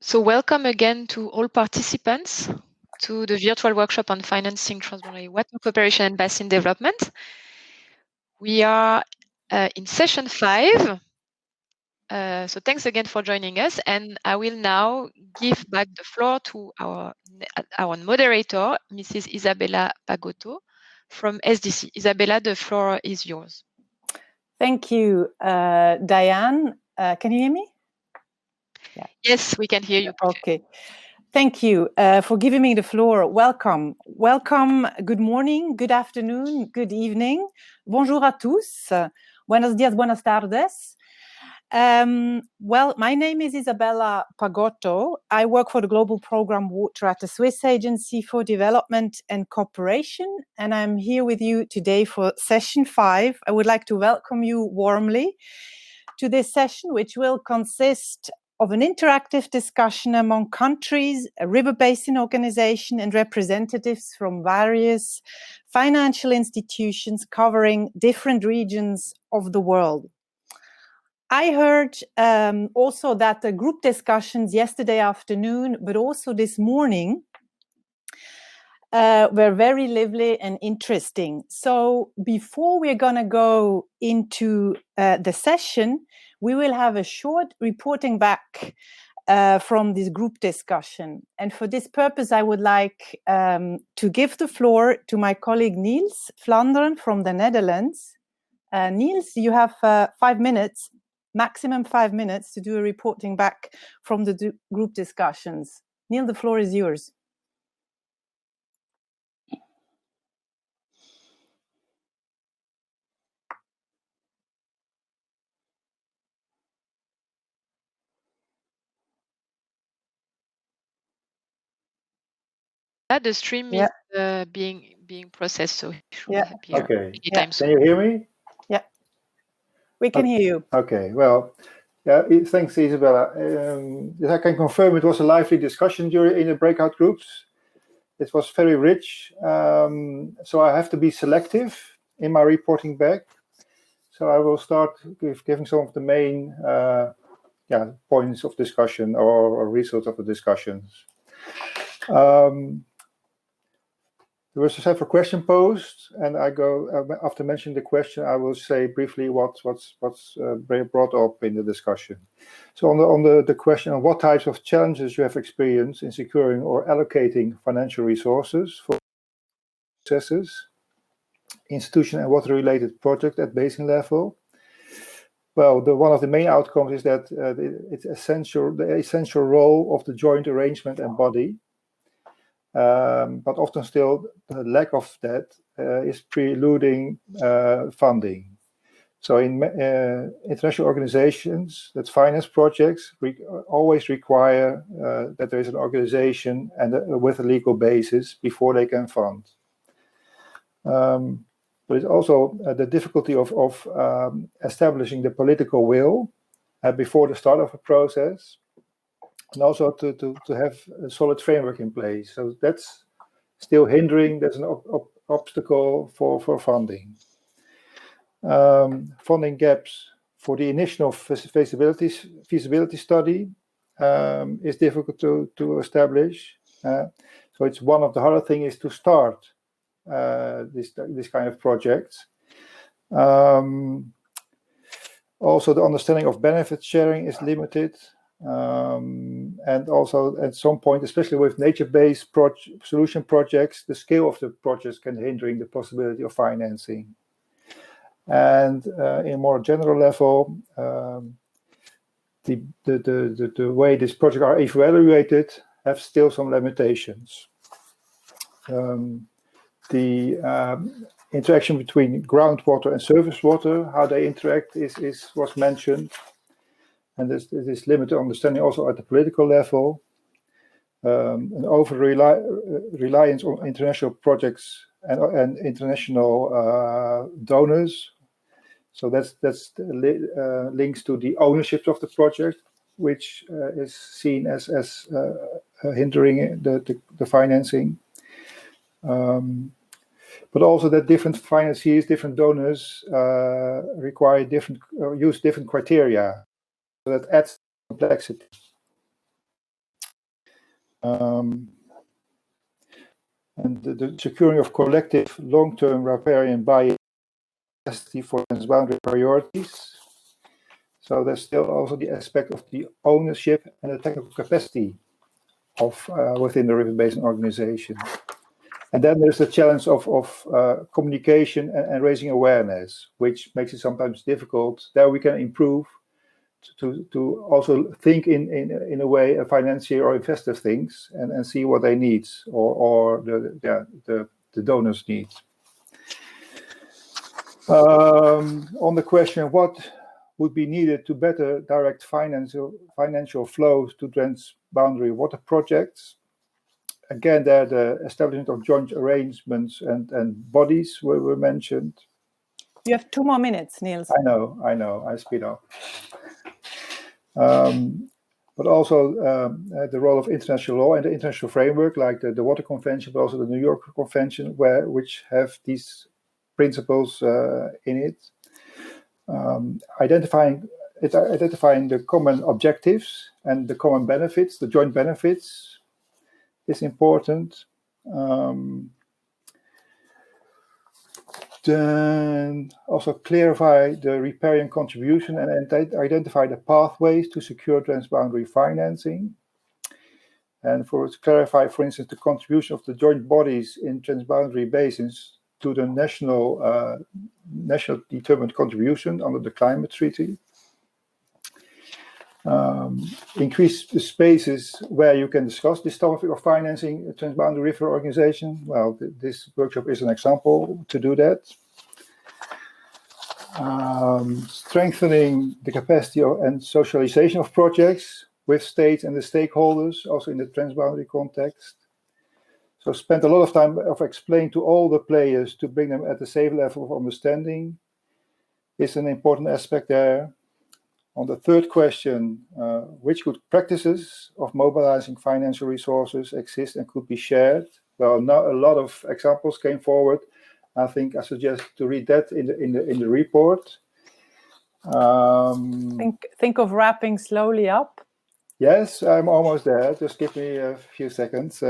So welcome again to all participants to the virtual workshop on financing transboundary water cooperation and basin development. We are in session 5. So thanks again for joining us, and I will now give back the floor to our moderator, Mrs. Isabella Pagotto from SDC. Isabella, the floor is yours. Thank you, Diane. Can you hear me? Yeah. Yes, we can hear you. Okay. Thank you for giving me the floor. Welcome. Welcome. Good morning, good afternoon, good evening. Bonjour à tous. Buenos dias, buenas tardes. Well, my name is Isabella Pagotto. I work for the Global Program Water at the Swiss Agency for Development and Cooperation, and I'm here with you today for session 5. I would like to welcome you warmly to this session, which will consist of an interactive discussion among countries, a river basin organization, and representatives from various financial institutions covering different regions of the world. I heard also that the group discussions yesterday afternoon, but also this morning, were very lively and interesting. So before we're going to go into the session, we will have a short reporting back from this group discussion. And for this purpose, I would like to give the floor to my colleague Niels Vlaanderen from the Netherlands. Niels, you have 5 minutes, maximum 5 minutes to do a reporting back from the group discussions. Niels, the floor is yours. The stream is being processed, so it should appear anytime soon. Can you hear me? Yeah, we can hear you. Okay, well, thanks, Isabella. I can confirm it was a lively discussion in the breakout groups. It was very rich, so I have to be selective in my reporting back. So I will start with giving some of the main points of discussion or results of the discussions. There was several questions posed, and I go after mentioning the question, I will say briefly what's brought up in the discussion. So on the question of what types of challenges you have experienced in securing or allocating financial resources for processes, institution and water-related project at basin level. Well, one of the main outcomes is that it's the essential role of the joint arrangement and body. But often still the lack of that is preluding funding. So in international organizations that finance projects always require that there is an organization and with a legal basis before they can fund. But it's also the difficulty of establishing the political will before the start of a process. And also to have a solid framework in place. So that's still hindering, there's an obstacle for funding. Funding gaps for the initial feasibility study is difficult to establish. So it's one of the harder things is to start this kind of projects. Also, the understanding of benefit sharing is limited. And also at some point, especially with nature-based solution projects, the scale of the projects can hindering the possibility of financing. And in more general level, the way these projects are evaluated have still some limitations. The interaction between groundwater and surface water, how they interact was mentioned. And there's this limited understanding also at the political level, an over-reliance on international projects and international donors. So that's links to the ownership of the project, which is seen as hindering the financing. But also that different financiers, different donors require use different criteria. So that adds complexity. And the securing of collective long-term riparian buy-in capacity for transboundary priorities. So there's still also the aspect of the ownership and the technical capacity of within the River Basin organization. And then there's the challenge of communication and raising awareness, which makes it sometimes difficult. There we can improve to also think in a way a financier or investor thinks and see what they need or the donors need. On the question what would be needed to better direct financial flows to transboundary water projects, again there the establishment of joint arrangements and bodies were mentioned. You have 2 more minutes, Niels. I know, I speed up. But also the role of international law and the international framework, like the Water Convention, but also the New York Convention, which have these principles in it. Identifying the common objectives and the common benefits, the joint benefits, is important. Then also clarify the riparian contribution and identify the pathways to secure transboundary financing. And to clarify, for instance, the contribution of the joint bodies in transboundary basins to the national determined contribution under the climate treaty. Increase the spaces where you can discuss this topic of financing a transboundary river organization. Well, this workshop is an example to do that. Strengthening the capacity and socialization of projects with states and the stakeholders, also in the transboundary context. So spend a lot of time of explaining to all the players to bring them at the same level of understanding is an important aspect there. On the third question, which good practices of mobilizing financial resources exist and could be shared? Well, now a lot of examples came forward. I think I suggest to read that in the report. Think of wrapping slowly up. Yes, I'm almost there. Just give me a few seconds.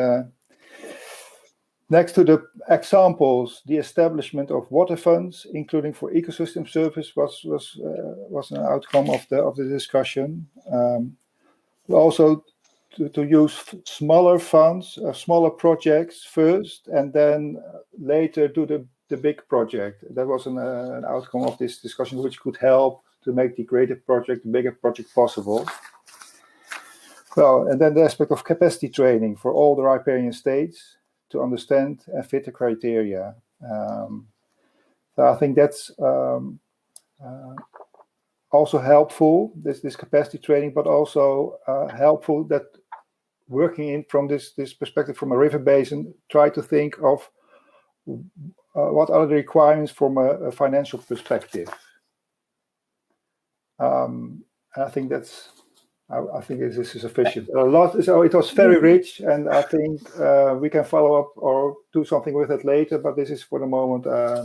Next to the examples, the establishment of water funds, including for ecosystem service, was an outcome of the discussion. Also, to use smaller funds, smaller projects first, and then later do the big project. That was an outcome of this discussion, which could help to make the greater project, the bigger project possible. Well, and then the aspect of capacity training for all the riparian states to understand and fit the criteria. So I think that's also helpful, this capacity training, but also helpful that working in from this perspective from a river basin, try to think of what are the requirements from a financial perspective. I think that's. I think this is sufficient. A lot. So it was very rich, and I think we can follow up or do something with it later. But this is for the moment a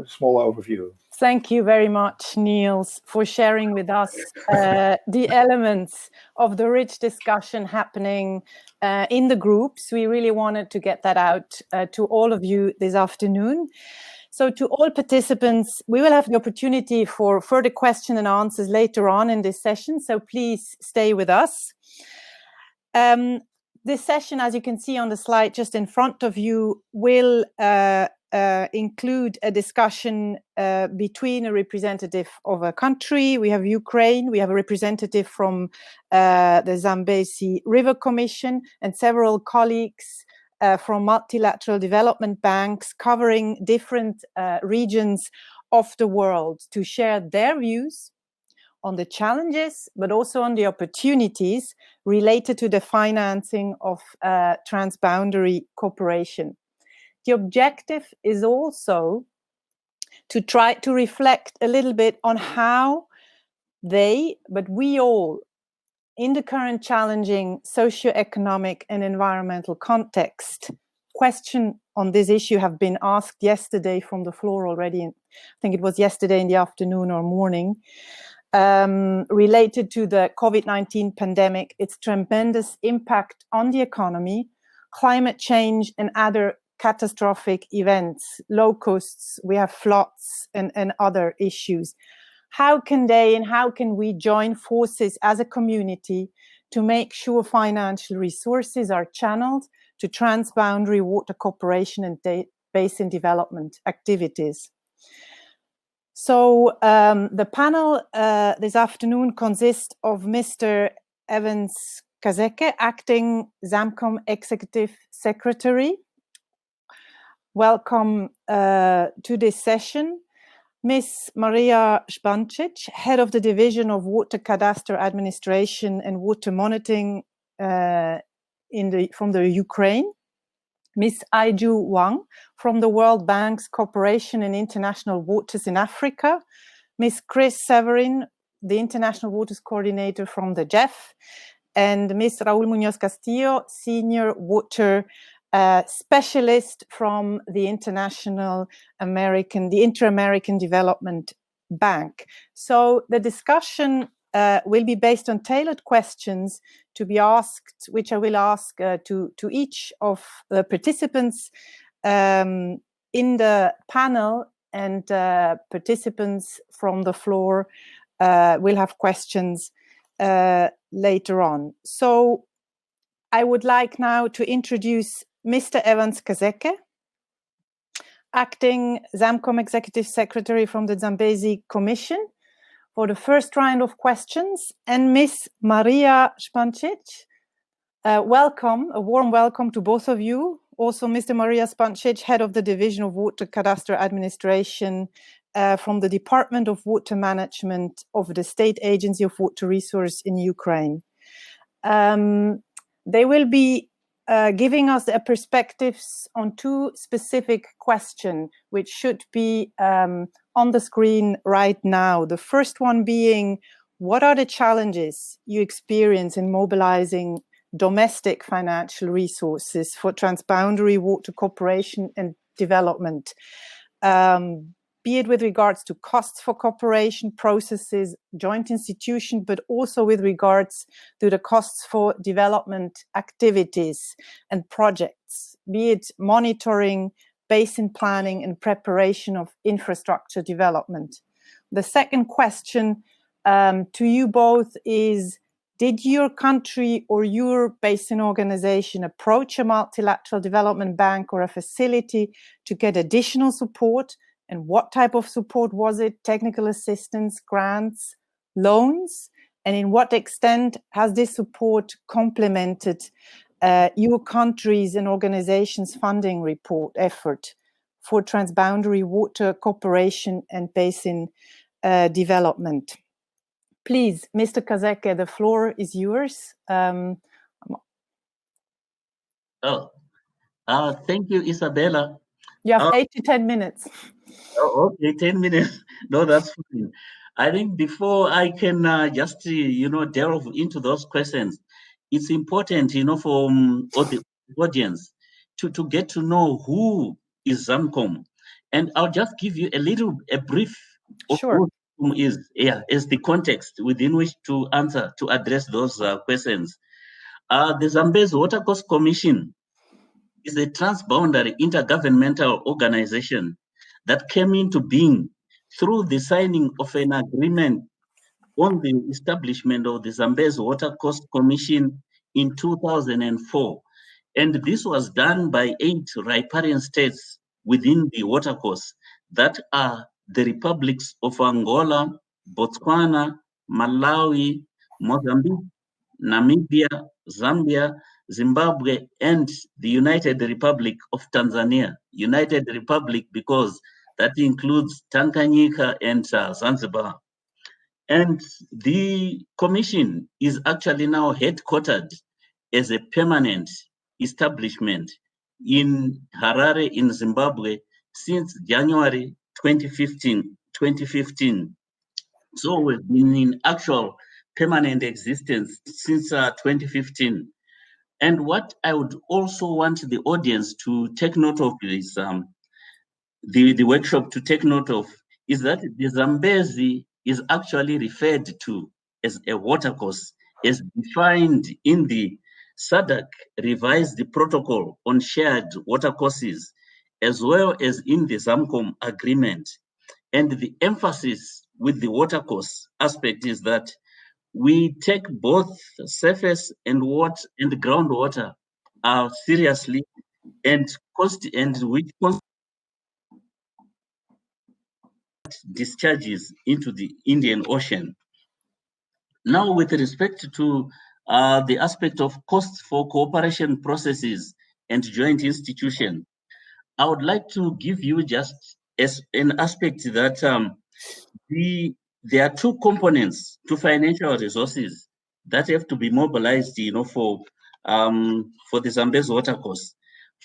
small overview. Thank you very much, Niels, for sharing with us the elements of the rich discussion happening in the groups. We really wanted to get that out to all of you this afternoon. So to all participants, we will have the opportunity for further question and answers later on in this session. So please stay with us. This session, as you can see on the slide just in front of you, will include a discussion between a representative of a country. We have Ukraine, we have a representative from the Zambezi River Commission, and several colleagues from multilateral development banks covering different regions of the world to share their views on the challenges, but also on the opportunities related to the financing of transboundary cooperation. The objective is also to try to reflect a little bit on how they, but we all, in the current challenging socio-economic and environmental context, question on this issue have been asked yesterday from the floor already. I think it was yesterday in the afternoon or morning. related to the COVID-19 pandemic, its tremendous impact on the economy, climate change and other catastrophic events, locusts, we have floods and other issues. How can they and how can we join forces as a community to make sure financial resources are channeled to transboundary water cooperation and basin development activities? So the panel this afternoon consists of Mr. Evans Kazeke, Acting ZAMCOM Executive Secretary. Welcome to this session. Ms. Maria Spancic, Head of the Division of Water Cadastre Administration and Water Monitoring from the Ukraine. Ms. Aiju Wang from the World Bank's Cooperation in International Waters in Africa. Ms. Chris Severin, the International Waters Coordinator from the GEF. And Ms. Raul Munoz Castillo, Senior Water Specialist from the Inter-American Development Bank. So the discussion will be based on tailored questions to be asked, which I will ask to each of the participants in the panel, and participants from the floor will have questions later on. So I would like now to introduce Mr. Evans Kazeke, Acting ZAMCOM Executive Secretary from the Zambezi Commission, for the first round of questions, and Ms. Maria Spancic. Welcome, a warm welcome to both of you. Also, Mr. Maria Spancic, Head of the Division of Water Cadastre Administration from the Department of Water Management of the State Agency of Water Resource in Ukraine. They will be giving us their perspectives on two specific questions, which should be on the screen right now. The first one being, what are the challenges you experience in mobilizing domestic financial resources for transboundary water cooperation and development? Be it with regards to costs for cooperation, processes, joint institution, but also with regards to the costs for development activities and projects, be it monitoring, basin planning and preparation of infrastructure development. The second question to you both is, did your country or your basin organization approach a multilateral development bank or a facility to get additional support? And what type of support was it? Technical assistance, grants, loans? And in what extent has this support complemented your country's and organizations' funding report effort for transboundary water cooperation and basin development? Please, Mr. Kazeke, the floor is yours. Thank you, Isabella. You have 8 to 10 minutes. Okay, 10 minutes. No, that's fine. I think before I can just, delve into those questions, it's important, for all the audience to get to know who is ZAMCOM. And I'll just give you a brief of Sure. who is, as the context within which to address those questions. The Zambezi Watercourse Commission is a transboundary intergovernmental organization that came into being through the signing of an agreement on the establishment of the Zambezi Watercourse Commission in 2004. And this was done by 8 riparian states within the watercourse that are the republics of Angola, Botswana, Malawi, Mozambique, Namibia, Zambia, Zimbabwe, and the United Republic of Tanzania. United Republic because that includes Tanganyika and Zanzibar. And the commission is actually now headquartered as a permanent establishment in Harare in Zimbabwe since January 2015. So we've been in actual permanent existence since 2015. And what I would also want the audience to take note of is the workshop to take note of is that the Zambezi is actually referred to as a watercourse, as defined in the SADC revised protocol on shared watercourses, as well as in the ZAMCOM agreement. And the emphasis with the watercourse aspect is that we take both surface and water and groundwater seriously, and which discharges into the Indian Ocean. Now, with respect to the aspect of costs for cooperation processes and joint institution, I would like to give you just as an aspect that there are two components to financial resources that have to be mobilized, for the Zambezi watercourse.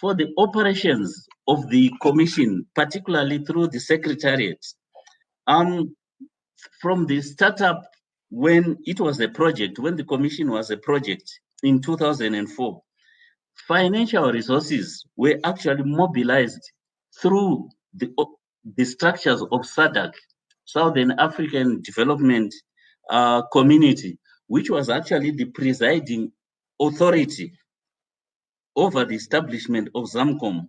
For the operations of the commission, particularly through the secretariat, from the startup, when it was a project, when the commission was a project in 2004, financial resources were actually mobilized through the structures of SADC, Southern African Development Community, which was actually the presiding authority over the establishment of ZAMCOM,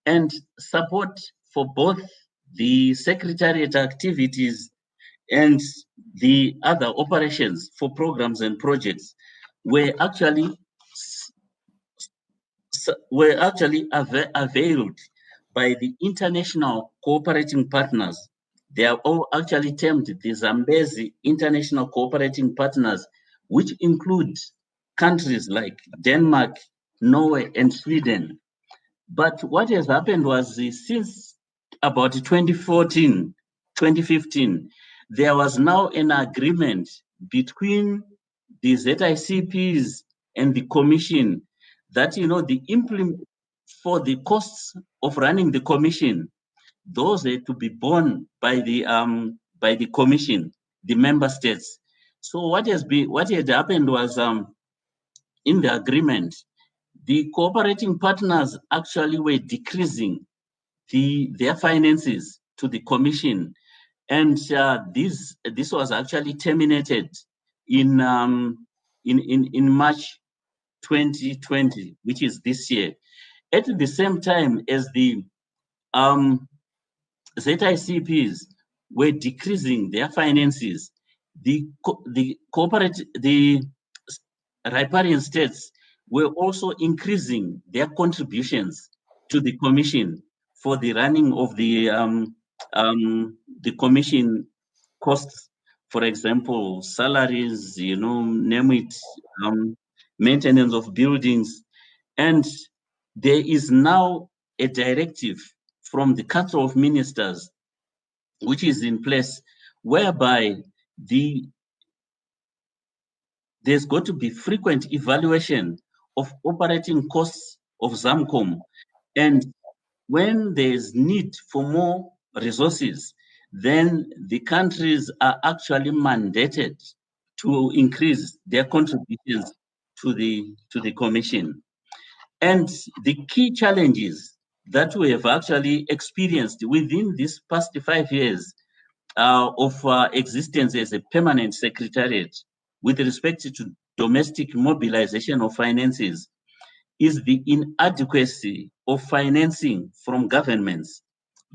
and support for both the secretariat activities and the other operations for programs and projects were actually availed by the international cooperating partners. They are all actually termed the Zambezi International Cooperating Partners, which include countries like Denmark, Norway, and Sweden. But what has happened was since about 2014, 2015, there was now an agreement between the ZICPs and the Commission that, the for the costs of running the Commission, those are to be borne by the Commission, the member states. So what had happened was in the agreement, the cooperating partners actually were decreasing their finances to the Commission, and this was actually terminated in March 2020, which is this year. At the same time as the ZICPs were decreasing their finances, the riparian states were also increasing their contributions to the Commission for the running of the Commission costs. For example, salaries, name it, maintenance of buildings. And there is now a directive from the Council of Ministers, which is in place, whereby there's got to be frequent evaluation of operating costs of ZAMCOM. And when there's need for more resources, then the countries are actually mandated to increase their contributions to the Commission. And the key challenges that we have actually experienced within these past 5 years of existence as a permanent secretariat with respect to domestic mobilization of finances is the inadequacy of financing from governments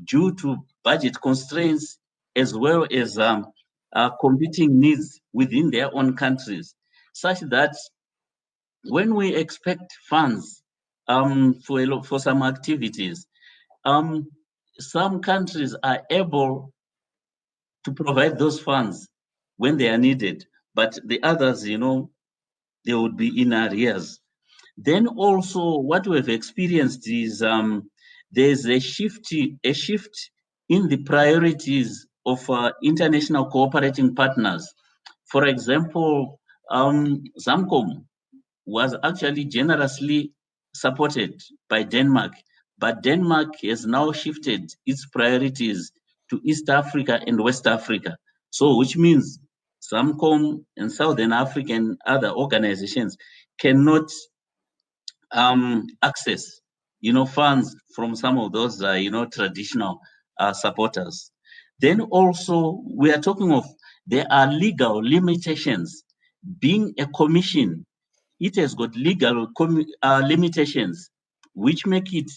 due to budget constraints as well as competing needs within their own countries, such that when we expect funds for some activities, some countries are able to provide those funds when they are needed, but the others, they would be in arrears. Then also what we've experienced is there's a shift in the priorities of international cooperating partners. For example, ZAMCOM was actually generously supported by Denmark, but Denmark has now shifted its priorities to East Africa and West Africa. So, which means ZAMCOM and Southern African other organizations cannot access, funds from some of those, traditional supporters. Then also we are talking of there are legal limitations. Being a commission, it has got legal limitations, which make it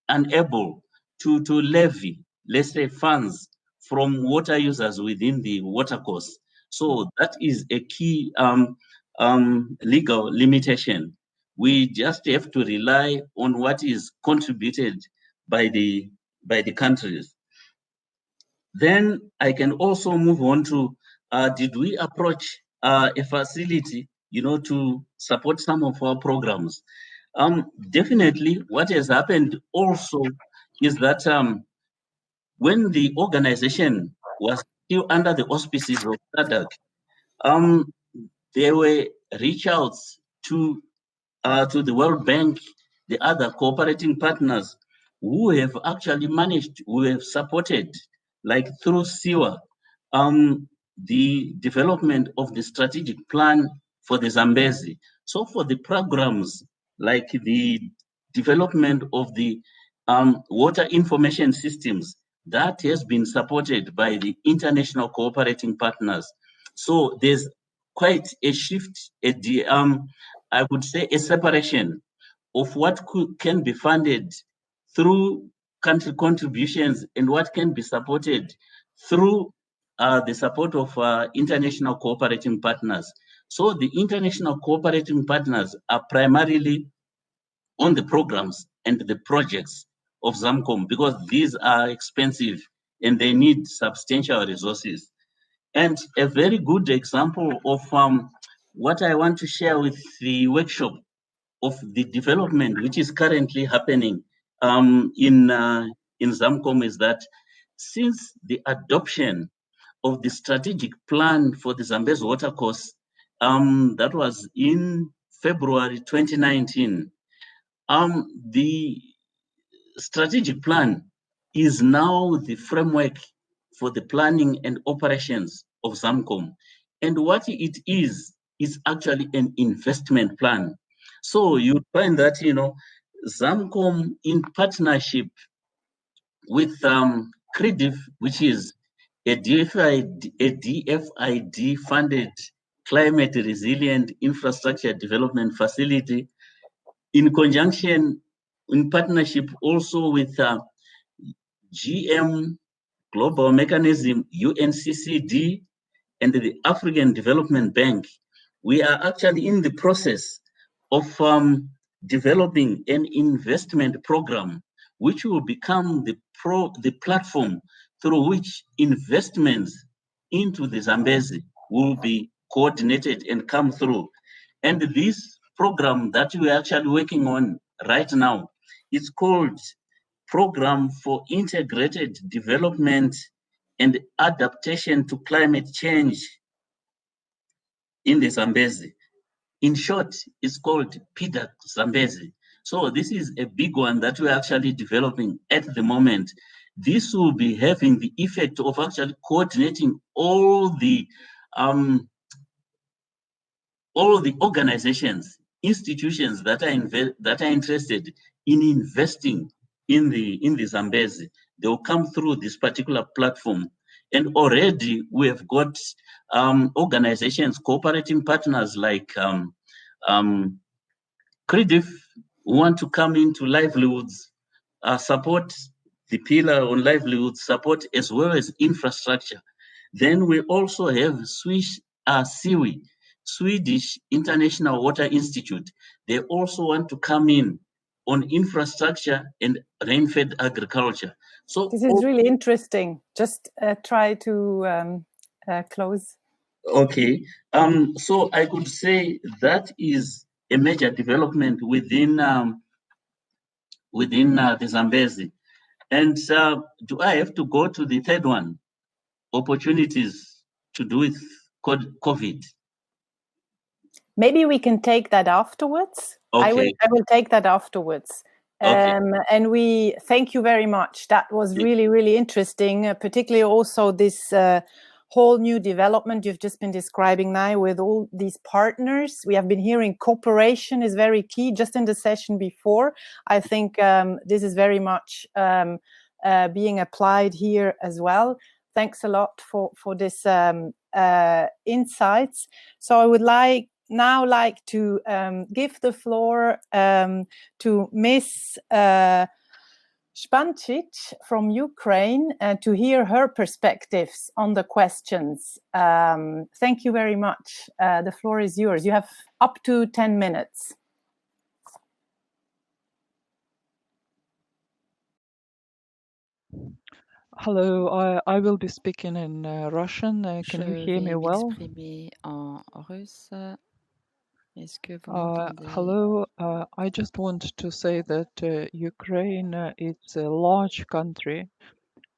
unable to levy, let's say, funds from water users within the watercourse. So that is a key legal limitation. We just have to rely on what is contributed by the countries. Then I can also move on to, did we approach a facility, to support some of our programs? Definitely what has happened also is that when the organization was still under the auspices of SADC, there were reach outs to the World Bank, the other cooperating partners who have actually managed, who have supported, like through SIWA, the development of the strategic plan for the Zambezi. So for the programs, like the development of the water information systems, that has been supported by the international cooperating partners. So there's quite a shift at the I would say a separation of what can be funded through country contributions and what can be supported through the support of international cooperating partners. So the international cooperating partners are primarily on the programs and the projects of ZAMCOM because these are expensive and they need substantial resources. And a very good example of what I want to share with the workshop of the development which is currently happening in ZAMCOM is that since the adoption of the strategic plan for the Zambezi watercourse, that was in February 2019, the strategic plan is now the framework for the planning and operations of ZAMCOM. And what it is actually an investment plan. So you find that, ZAMCOM in partnership with CREDIF, which is a DFID funded climate resilient infrastructure development facility, in conjunction, in partnership also with GM, Global Mechanism, UNCCD, and the African Development Bank. We are actually in the process of developing an investment program, which will become the platform through which investments into the Zambezi will be coordinated and come through. And this program that we are actually working on right now, it's called Program for Integrated Development and Adaptation to Climate Change in the Zambezi. In short, it's called PDAC Zambezi. So this is a big one that we're actually developing at the moment. This will be having the effect of actually coordinating all the organizations, institutions that are interested in investing in the Zambezi. They will come through this particular platform. And already we have got organizations, cooperating partners like CREDIF who want to come into livelihoods, support the pillar on livelihoods, support as well as infrastructure. Then we also have SIWI, Swedish International Water Institute. They also want to come in on infrastructure and rain-fed agriculture. So this is really interesting. Just try to close. Okay. So I could say that is a major development within the Zambezi. And do I have to go to the third one? Opportunities to do with COVID. Maybe we can take that afterwards. Okay. I will take that afterwards. Okay. And we thank you very much. That was really, really interesting, particularly also this whole new development you've just been describing now with all these partners. We have been hearing cooperation is very key. Just in the session before, I think this is very much being applied here as well. Thanks a lot for this insights. So I would now like to give the floor to Miss Spancic from Ukraine to hear her perspectives on the questions. Thank you very much. The floor is yours. You have up to 10 minutes. Hello, I will be speaking in Russian. Can you hear me well? En russe. Est-ce que vous m'entendez? Hello, I just want to say that Ukraine it's a large country,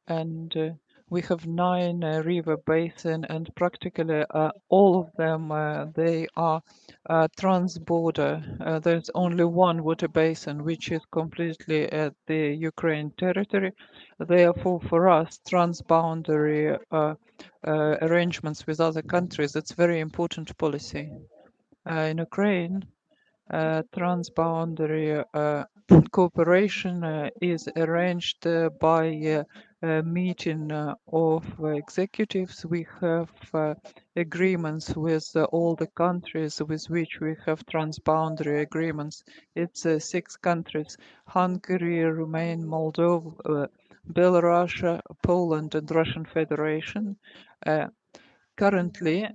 and we have 9 river basin, and practically all of them they are trans-border. There's only one water basin which is completely at the Ukraine territory. Therefore, for us, transboundary arrangements with other countries, it's very important policy. In Ukraine, transboundary cooperation is arranged by a meeting of executives. We have agreements with all the countries with which we have transboundary agreements. It's 6 countries: Hungary, Romania, Moldova, Belarus, Poland, and Russian Federation. Currently,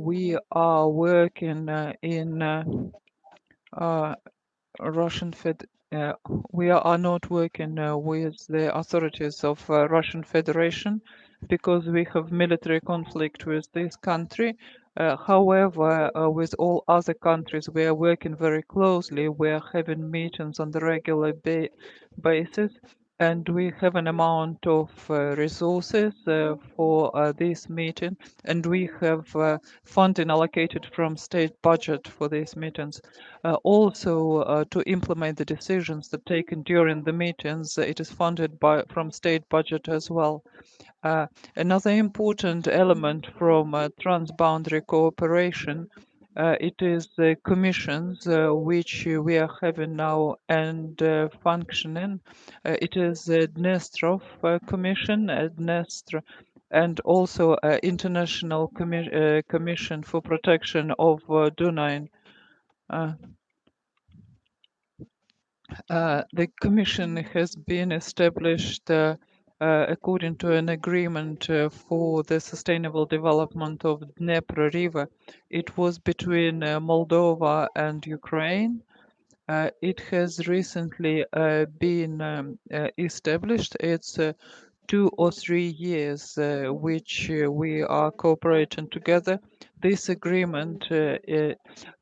we are working in Russian Fed. We are not working with the authorities of Russian Federation because we have military conflict with this country. However, with all other countries, we are working very closely. We are having meetings on the regular basis, and we have an amount of resources for this meeting, and we have funding allocated from state budget for these meetings. Also, to implement the decisions that taken during the meetings, it is funded from state budget as well. Another important element from transboundary cooperation, it is the commissions which we are having now and functioning. It is the Dnestrov Commission, Dnestr, and also International Commission for Protection of Dunay. The Commission has been established according to an agreement for the sustainable development of Dnepr River. It was between Moldova and Ukraine. It has recently been established. It's 2 or 3 years which we are cooperating together. This agreement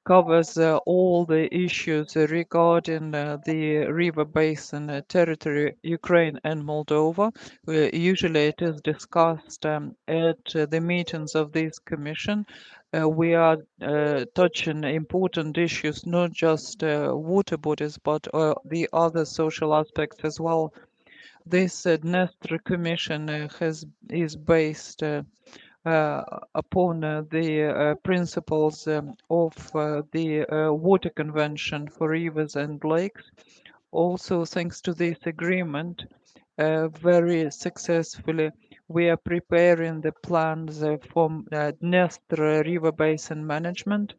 covers all the issues regarding the river basin territory, Ukraine and Moldova. Usually it is discussed at the meetings of this commission. We are touching important issues, not just water bodies, but the other social aspects as well. This Dnestr Commission is based upon the principles of the Water Convention for Rivers and Lakes. Also, thanks to this agreement, very successfully, we are preparing the plans for Dnestr River Basin Management,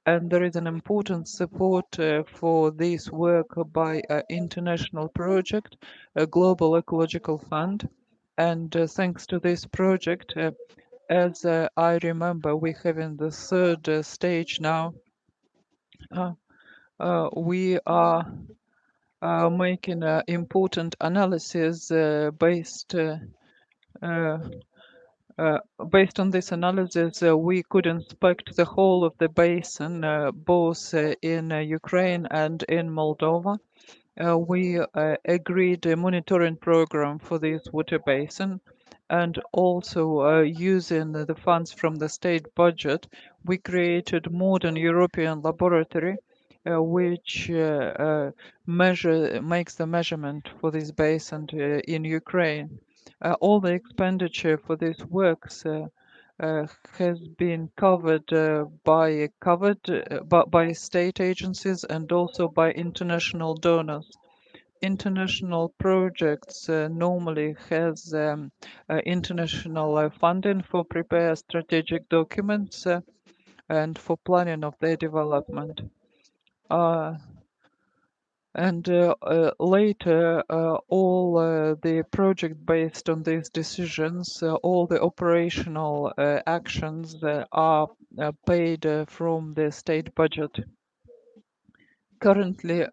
and there is an important support for this work by an international project, a Global Ecological Fund. And thanks to this project, as I remember, we have in the 3rd stage now. We are making important analysis based on this analysis, we could inspect the whole of the basin, both in Ukraine and in Moldova. We agreed a monitoring program for this water basin, and also using the funds from the state budget, we created modern European laboratory which makes the measurement for this basin in Ukraine. All the expenditure for these works has been covered by state agencies and also by international donors. international projects normally has international funding for prepare strategic documents and for planning of their development. And later, all the project based on these decisions, all the operational actions are paid from the state budget. Currently,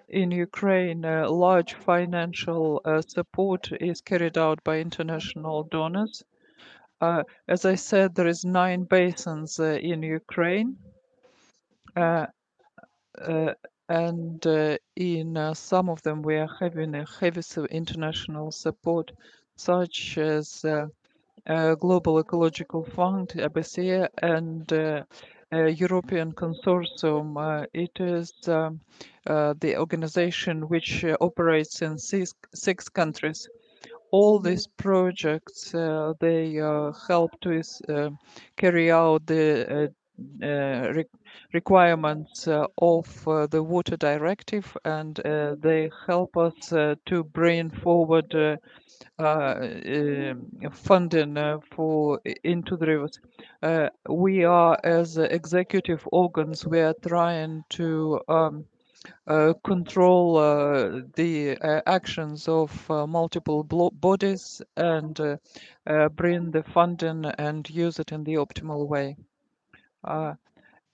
in Ukraine, large financial support is carried out by international donors. As I said, there is 9 basins in Ukraine. And in some of them we are having a heavy international support, such as Global Ecological Fund, Basin, and European Consortium. It is the organization which operates in six countries. All these projects, they help to carry out the requirements of the water directive, and they help us to bring forward funding for into the rivers. We are, as executive organs, we are trying to control the actions of multiple bodies and bring the funding and use it in the optimal way.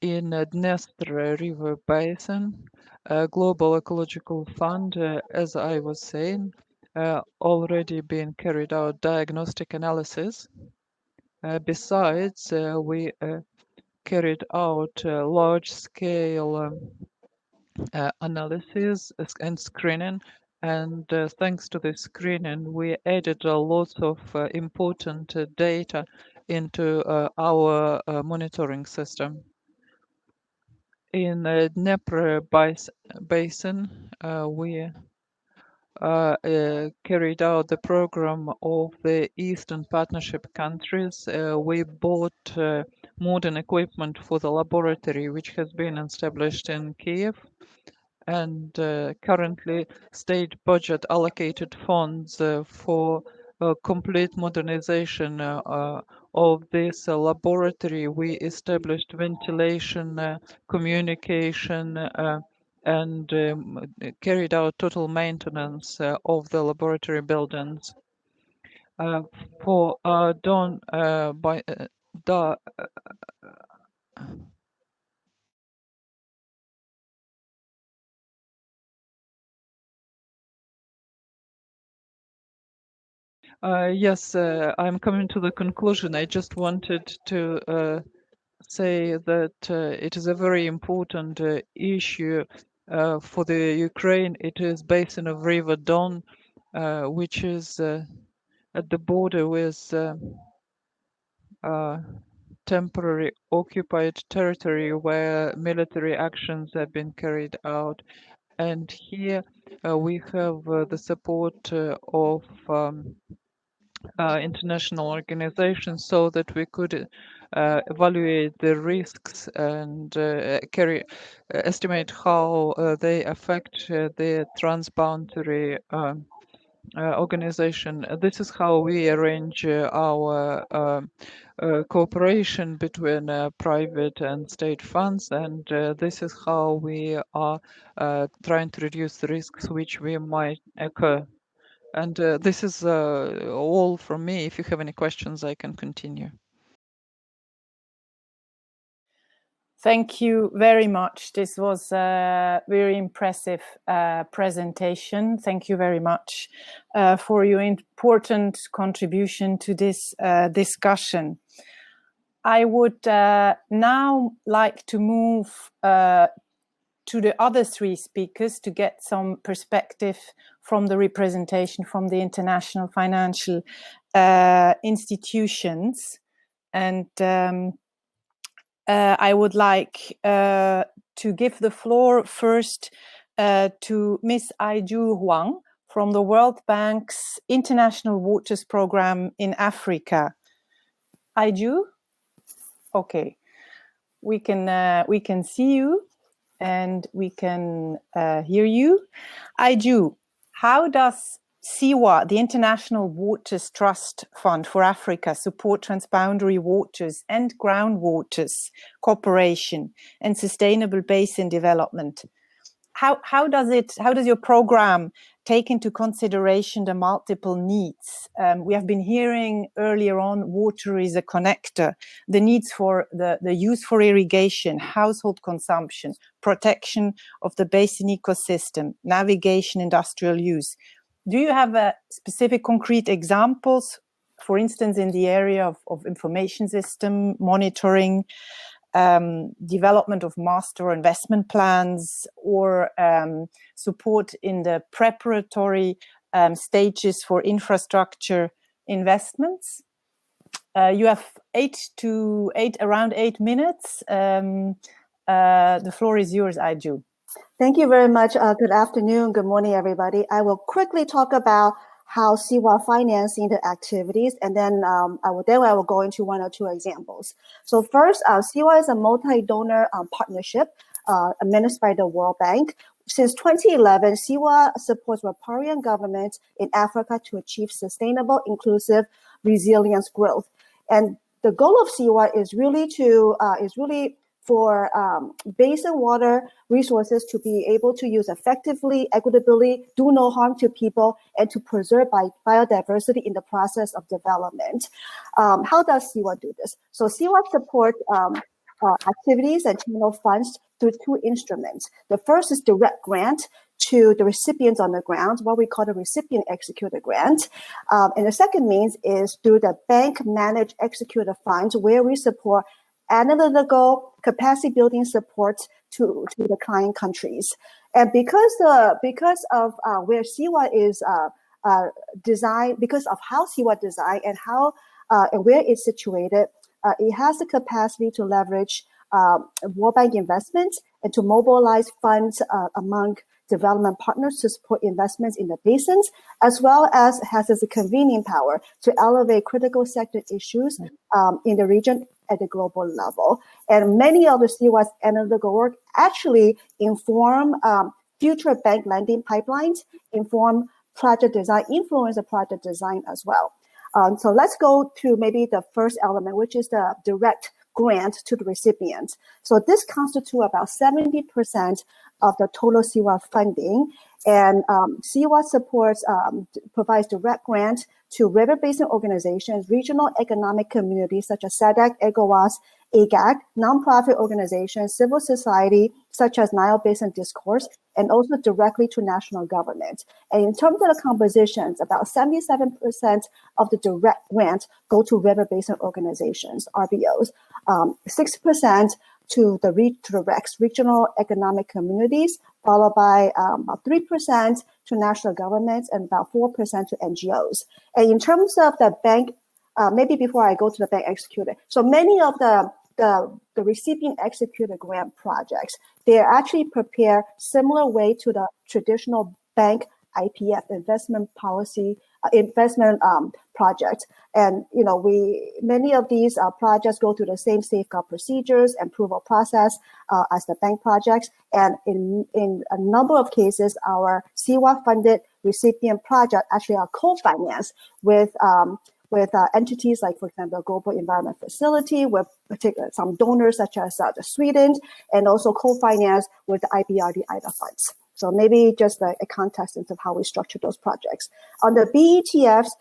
In Dniester River Basin, Global Ecological Fund, as I was saying, already been carried out diagnostic analysis. Besides, we carried out large-scale analysis and screening, and thanks to the screening, we added lots of important data into our monitoring system. In Dnieper Basin, we carried out the program of the Eastern Partnership countries. We bought modern equipment for the laboratory, which has been established in Kiev. And currently, state budget allocated funds for complete modernization of this laboratory. We established ventilation, communication, and carried out total maintenance of the laboratory buildings. For Don by yes, I'm coming to the conclusion. I just wanted to say that it is a very important issue for the Ukraine. It is basin of River Don, which is at the border with temporary occupied territory where military actions have been carried out. And here we have the support of international organizations so that we could evaluate the risks and estimate how they affect the transboundary organization. This is how we arrange our cooperation between private and state funds, and this is how we are trying to reduce the risks which we might occur. And this is all from me. If you have any questions, I can continue. Thank you very much. This was a very impressive presentation. Thank you very much for your important contribution to this discussion. I would now like to move to the other 3 speakers to get some perspective from the representation from the international financial institutions. And I would like to give the floor first to Ms. Aiju Huang from the World Bank's International Waters Program in Africa. Aiju? Okay, we can see you. and we can hear you. Aiju, how does SIWA, the International Waters Trust Fund for Africa, support transboundary waters and groundwaters cooperation and sustainable basin development? How does your program take into consideration the multiple needs? We have been hearing earlier on, water is a connector, the needs for the use for irrigation, household consumption, protection of the basin ecosystem, navigation, industrial use. Do you have specific concrete examples, for instance, in the area of information system monitoring, development of master investment plans, or support in the preparatory stages for infrastructure investments? You have around 8 minutes. The floor is yours, Aiju. Thank you very much. Good afternoon. Good morning, everybody. I will quickly talk about how SIWA financing the activities, and then I will go into one or two examples. So first, SIWA is a multi-donor partnership administered by the World Bank. Since 2011, SIWA supports riparian governments in Africa to achieve sustainable, inclusive, resilience growth. And the goal of SIWA is really for basin water resources to be able to use effectively, equitably, do no harm to people, and to preserve biodiversity in the process of development. How does SIWA do this? So SIWA supports activities and channel funds through two instruments. The first is direct grant to the recipients on the ground, what we call the recipient executed grant. And the second means is through the bank managed executed funds, where we support analytical capacity building support to the client countries. And because of where SIWA is designed, because of how SIWA designed and how and where it's situated, it has the capacity to leverage World Bank investments and to mobilize funds among development partners to support investments in the basins, as well as has a convening power to elevate critical sector issues in the region at the global level. And many of the SIWA's analytical work actually inform future bank lending pipelines, inform project design, influence the project design as well. So let's go to maybe the first element, which is the direct grant to the recipient. So this constitutes about 70% of the total SIWA funding. And SIWA provides direct grant to river basin organizations, regional economic communities such as SADC, ECOWAS, AGAC, nonprofit organizations, civil society such as Nile Basin Discourse, and also directly to national government. And in terms of the compositions, about 77% of the direct grant go to river basin organizations, RBOs, 6% to the RECs, regional economic communities, followed by about 3% to national governments and about 4% to NGOs. And in terms of the bank, maybe before I go to the bank executed, so many of the recipient executed grant projects, they actually prepare similar way to the traditional bank IPF investment policy investment project. And many of these projects go through the same safeguard procedures and approval process as the bank projects. And in a number of cases, our SIWA funded recipient project actually are co-financed with entities like, for example, the Global Environment Facility, with some donors such as Sweden, and also co-financed with the IBRD IDA funds. So maybe just a context of how we structure those projects. On the BETFs,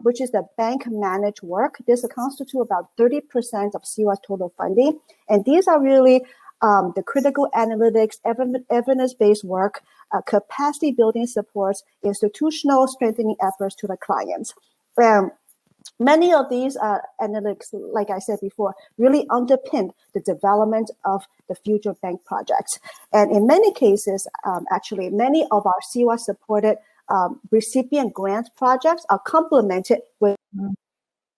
which is the bank managed work, this constitutes about 30% of SIWA's total funding. And these are really the critical analytics, evidence-based work, capacity building supports, institutional strengthening efforts to the clients. Many of these analytics, like I said before, really underpin the development of the future bank projects. And in many cases, actually, many of our SIWA-supported recipient grant projects are complemented with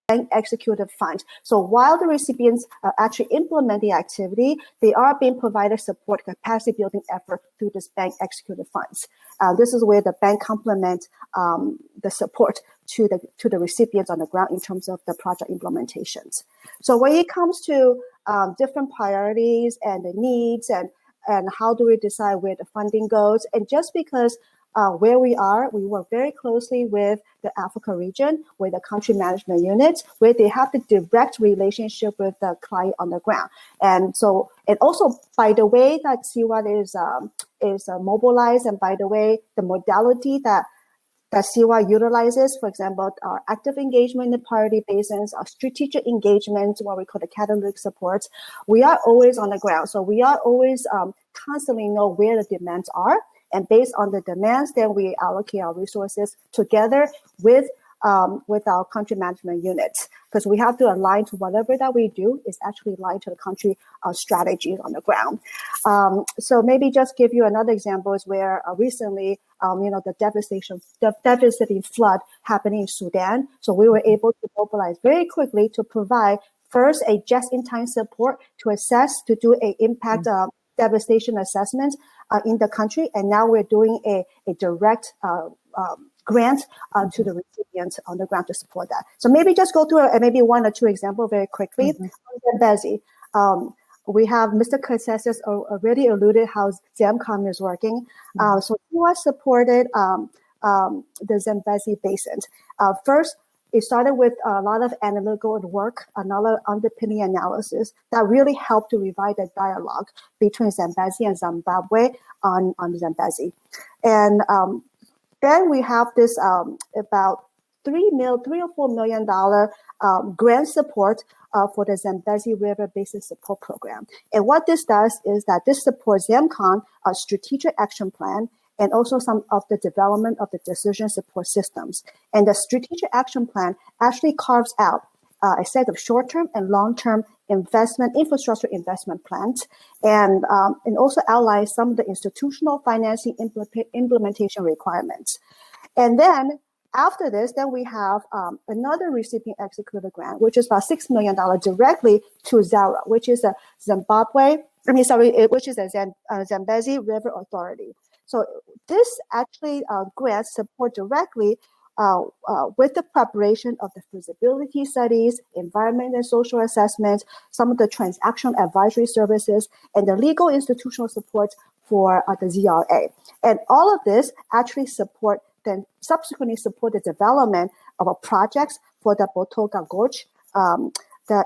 bank executed funds. So while the recipients actually implement the activity, they are being provided support capacity building effort through this bank executed funds. This is where the bank complement the support to the recipients on the ground in terms of the project implementations. So when it comes to different priorities and the needs and and how do we decide where the funding goes. And just because where we work very closely with the Africa region, with the country management units, where they have the direct relationship with the client on the ground. And so, and also by the way that CWAT is mobilized, and by the way, the modality that CWAT utilizes, for example, our active engagement in the priority basins, our strategic engagement, what we call the catalytic supports, we are always on the ground. So we are always constantly know where the demands are. And based on the demands, then we allocate our resources together with our country management units, because we have to align to whatever that we do is actually aligned to the country strategies on the ground. So maybe just give you another example is where recently, the devastating flood happening in Sudan. So we were able to mobilize very quickly to provide first a just-in-time support to do a impact devastation assessment in the country, and now we're doing a direct grant to the recipients on the ground to support that. So maybe just go through maybe one or two examples very quickly. Zambezi, we have Mr. Concessus already alluded how ZAMCOM is working. So he was supported the Zambezi Basin. First, it started with a lot of analytical work, another underpinning analysis that really helped to revive the dialogue between Zambezi and Zimbabwe on Zambezi. And then we have this about $3 or $4 million grant support for the Zambezi River Basin Support Program. And what this does is that this supports ZAMCOM, a strategic action plan, and also some of the development of the decision support systems. And the strategic action plan actually carves out a set of short-term and long-term infrastructure investment plans, and also outlines some of the institutional financing implementation requirements. And then after this, then we have another recipient executed grant, which is about $6 million directly to ZARA, which is a Zambezi River Authority. So this actually grants support directly with the preparation of the feasibility studies, environment and social assessments, some of the transaction advisory services, and the legal institutional support for the ZRA. And all of this actually subsequently support the development of projects for the Botoka Gorge, the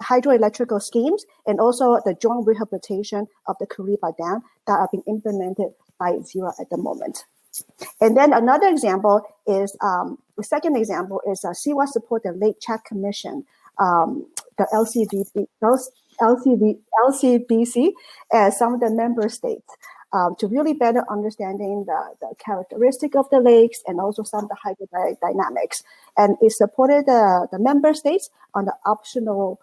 hydroelectrical schemes, and also the joint rehabilitation of the Kariba Dam that are being implemented by ZERA at the moment. And then another example is, the second example is CWAT support the Lake Chad Commission, the LCBC, and some of the member states to really better understanding the characteristic of the lakes and also some of the hydrodynamics. And it supported the member states on the optional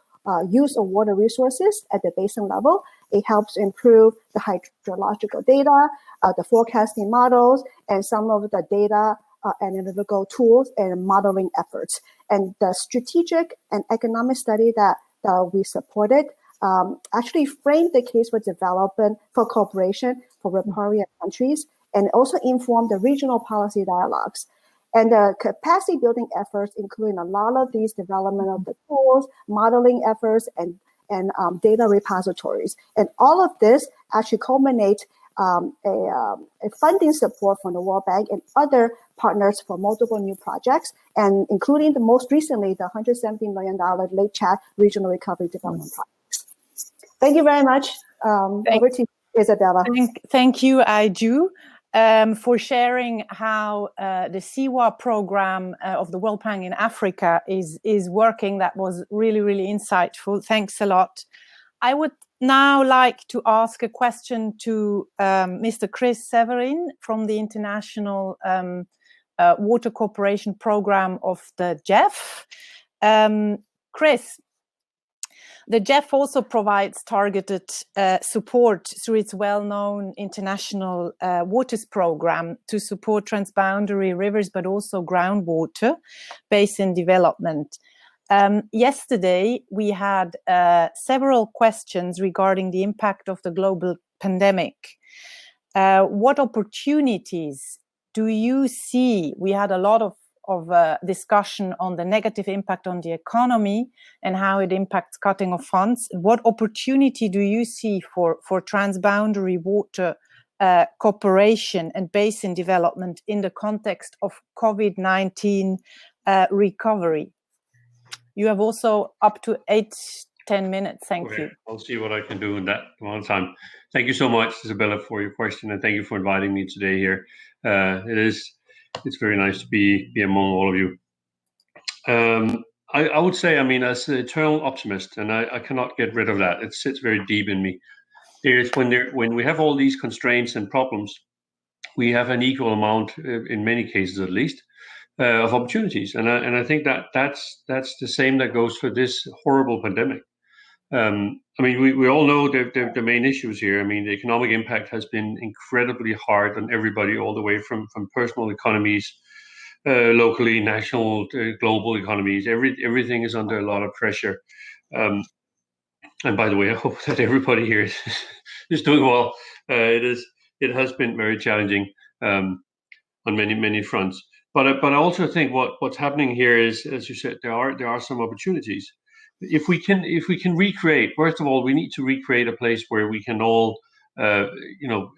use of water resources at the basin level. It helps improve the hydrological data, the forecasting models, and some of the data analytical tools and modeling efforts. And the strategic and economic study that we supported actually framed the case for development, for cooperation for riparian countries, and also informed the regional policy dialogues. And the capacity building efforts, including a lot of these development of the tools, modeling efforts, and data repositories. And all of this actually culminates a funding support from the World Bank and other partners for multiple new projects, and including the most recently, the $170 million Lake Chad Regional Recovery Development Projects. Thank you very much. Over to you, Isabella. Thank you, Aiju, for sharing how the CWAT program of the World Bank in Africa is working. That was really, really insightful. Thanks a lot. I would now like to ask a question to Mr. Chris Severin from the International Water Cooperation Program of the GEF. Chris, the GEF also provides targeted support through its well-known international waters program to support transboundary rivers, but also groundwater basin development. Yesterday, we had several questions regarding the impact of the global pandemic. What opportunities do you see? We had a lot discussion on the negative impact on the economy and how it impacts cutting of funds. What opportunity do you see for transboundary water cooperation and basin development in the context of COVID-19 recovery? You have also up to 8-10 minutes. Thank you. I'll see what I can do in that amount of time. Thank you so much, Isabella, for your question, and thank you for inviting me today here. It's very nice to be among all of you. I would say, I mean, as an eternal optimist, and I cannot get rid of that. It sits very deep in me. When we have all these constraints and problems, we have an equal amount, in many cases at least, of opportunities, and I think that's the same that goes for this horrible pandemic. I mean, we all know the main issues here. I mean, the economic impact has been incredibly hard on everybody, all the way from personal economies, locally, national, global economies. Everything is under a lot of pressure. And by the way, I hope that everybody here is doing well. It has been very challenging on many fronts. But I also think what's happening here is, as you said, there are some opportunities. If we can recreate, first of all, we need to recreate a place where we can all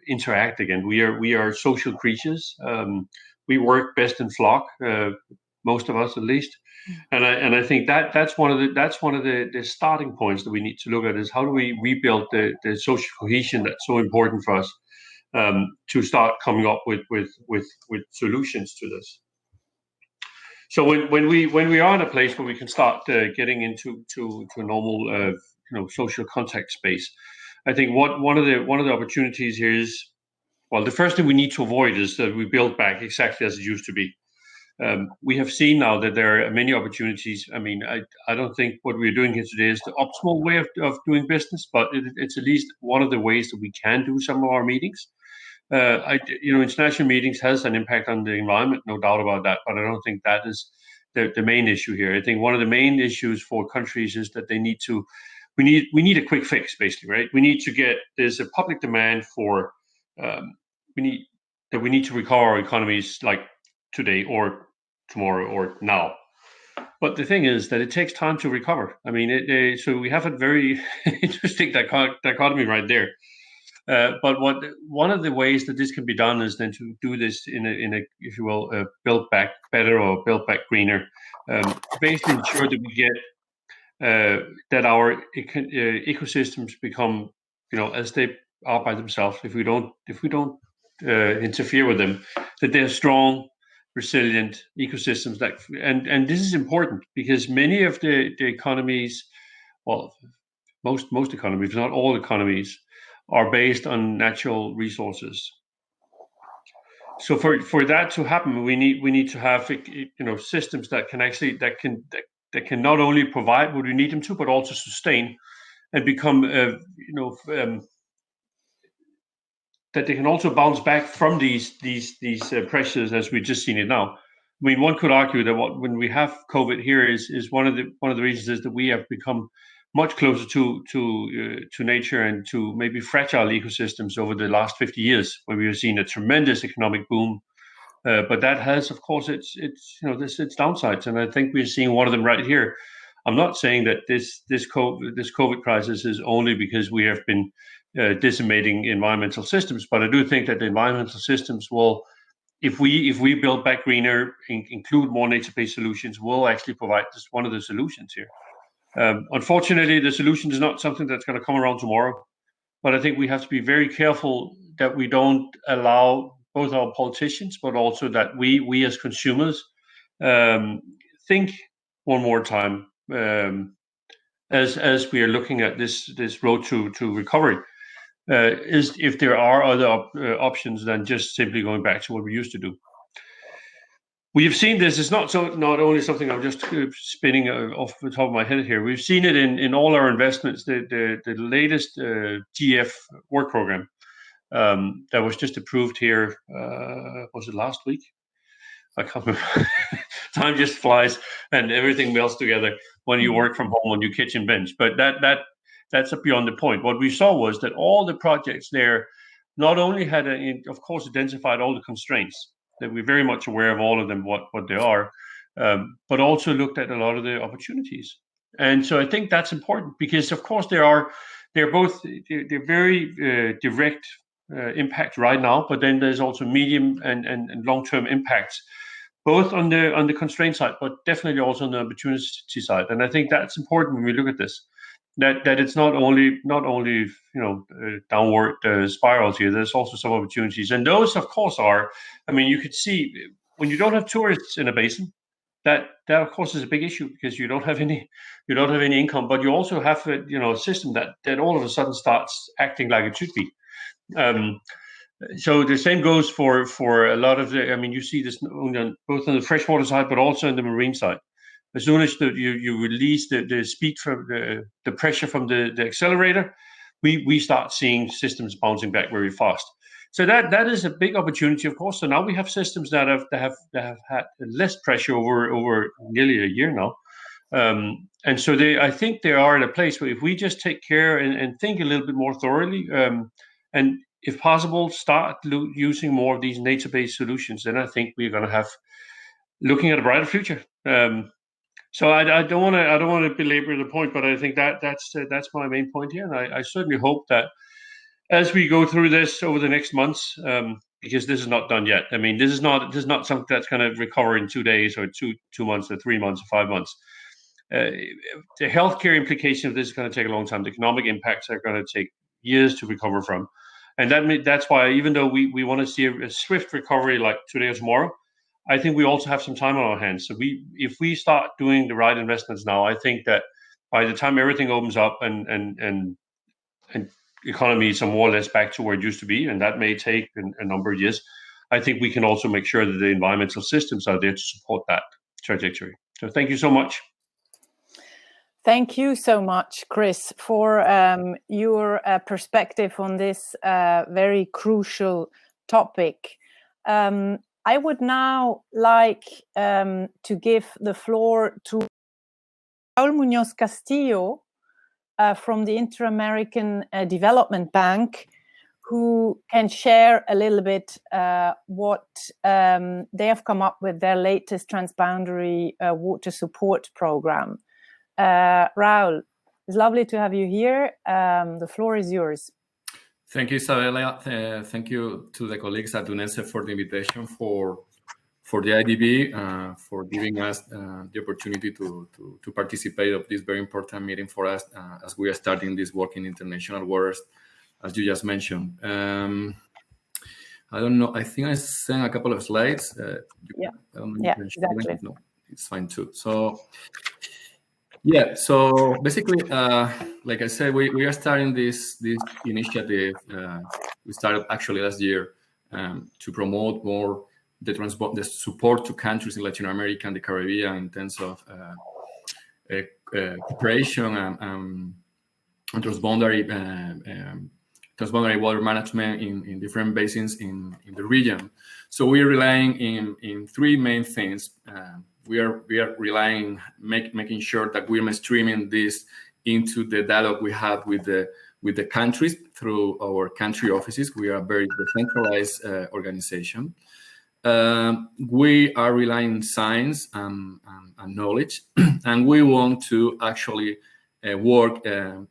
interact again. We are social creatures. We work best in flock, most of us at least. And I think that's one of the starting points that we need to look at, is how do we rebuild the social cohesion that's so important for us, to start coming up with solutions to this. So when we are in a place where we can start getting into a normal social contact space, I think one of the opportunities here is, well, the first thing we need to avoid is that we build back exactly as it used to be. We have seen now that there are many opportunities. I mean, I don't think what we're doing here today is the optimal way of doing business, but it's at least one of the ways that we can do some of our meetings. International meetings has an impact on the environment, no doubt about that, but I don't think that is the main issue here. I think one of the main issues for countries is that we need a quick fix, basically, right? There's a public demand for, we need to recover our economies like today or tomorrow or now. But the thing is that it takes time to recover. I mean, so we have a very interesting dichotomy right there. But one of the ways that this can be done is then to do this in a if you will, build back better or build back greener, basically ensure that we get that our ecosystems become, as they are by themselves. If we don't interfere with them, that they're strong, resilient ecosystems. And this is important because many of the economies, well, most economies, not all economies, are based on natural resources. So for that to happen, we need to have systems that can not only provide what we need them to, but also sustain and become that they can also bounce back from these pressures as we've just seen it now. I mean, one could argue that when we have COVID here is one of the reasons is that we have become much closer to nature and to maybe fragile ecosystems over the last 50 years, where we have seen a tremendous economic boom. But that has, of course, its downsides, and I think we're seeing one of them right here. I'm not saying that this COVID crisis is only because we have been decimating environmental systems, but I do think that the environmental systems will, if we build back greener, include more nature-based solutions, will actually provide just one of the solutions here. Unfortunately, the solution is not something that's going to come around tomorrow, but I think we have to be very careful that we don't allow both our politicians, but also that we as consumers think one more time as we are looking at this road to recovery, is if there are other options than just simply going back to what we used to do. We have seen this. It's not only something I'm just spinning off the top of my head here. We've seen it in all our investments. The latest GF work program that was just approved here, was it last week? I can't remember. Time just flies, and everything melts together when you work from home on your kitchen bench. But that's beyond the point. What we saw was that all the projects there not only had, of course, identified all the constraints, that we're very much aware of all of them, what they are, but also looked at a lot of the opportunities. And so I think that's important because, of course, they're very direct impact right now, but then there's also medium and long-term impacts, both on the constraint side, but definitely also on the opportunity side. And I think that's important when we look at this. That it's not only downward spirals here. There's also some opportunities, and those, of course, are. I mean, you could see when you don't have tourists in a basin, that of course is a big issue because you don't have any income, but you also have a system that all of a sudden starts acting like it should be. So the same goes for a lot of the. I mean, you see this both on the freshwater side, but also on the marine side. As soon as you release the speed from the pressure from the accelerator, we start seeing systems bouncing back very fast. So that is a big opportunity, of course. So now we have systems that have had less pressure over nearly a year now, and so I think they are at a place where if we just take care and think a little bit more thoroughly, and if possible, start using more of these nature-based solutions, then I think we're going to have looking at a brighter future. So I don't want to belabor the point, but I think that's my main point here, and I certainly hope that as we go through this over the next months, because this is not done yet. I mean, this is not something that's going to recover in 2 days or 2 months or 3 months or 5 months. The healthcare implication of this is going to take a long time. The economic impacts are going to take years to recover from, and that's why even though we want to see a swift recovery like today or tomorrow, I think we also have some time on our hands. So if we start doing the right investments now, I think that by the time everything opens up and economies are more or less back to where it used to be, and that may take a number of years, I think we can also make sure that the environmental systems are there to support that trajectory. So thank you so much. Thank you so much, Chris, for your perspective on this very crucial topic. I would now like to give the floor to Raul Muñoz Castillo from the Inter-American Development Bank, who can share a little bit what they have come up with their latest Transboundary water support program. Raul, it's lovely to have you here. The floor is yours. Thank you, Isabella. Thank you to the colleagues at UNESE for the invitation, for the IDB, for giving us the opportunity to participate of this very important meeting for us as we are starting this work in international waters, as you just mentioned. I don't know. I think I sent a couple of slides. Exactly. No, it's fine too. So. Yeah, so basically, like I said, we are starting this initiative. We started actually last year to promote more the support to countries in Latin America and the Caribbean in terms of cooperation and transboundary water management in different basins in the region. So we are relying in three main things. We are relying, making sure that we're mainstreaming this into the dialogue we have with the countries through our country offices. We are a very decentralized organization. We are relying on science and knowledge, and we want to actually work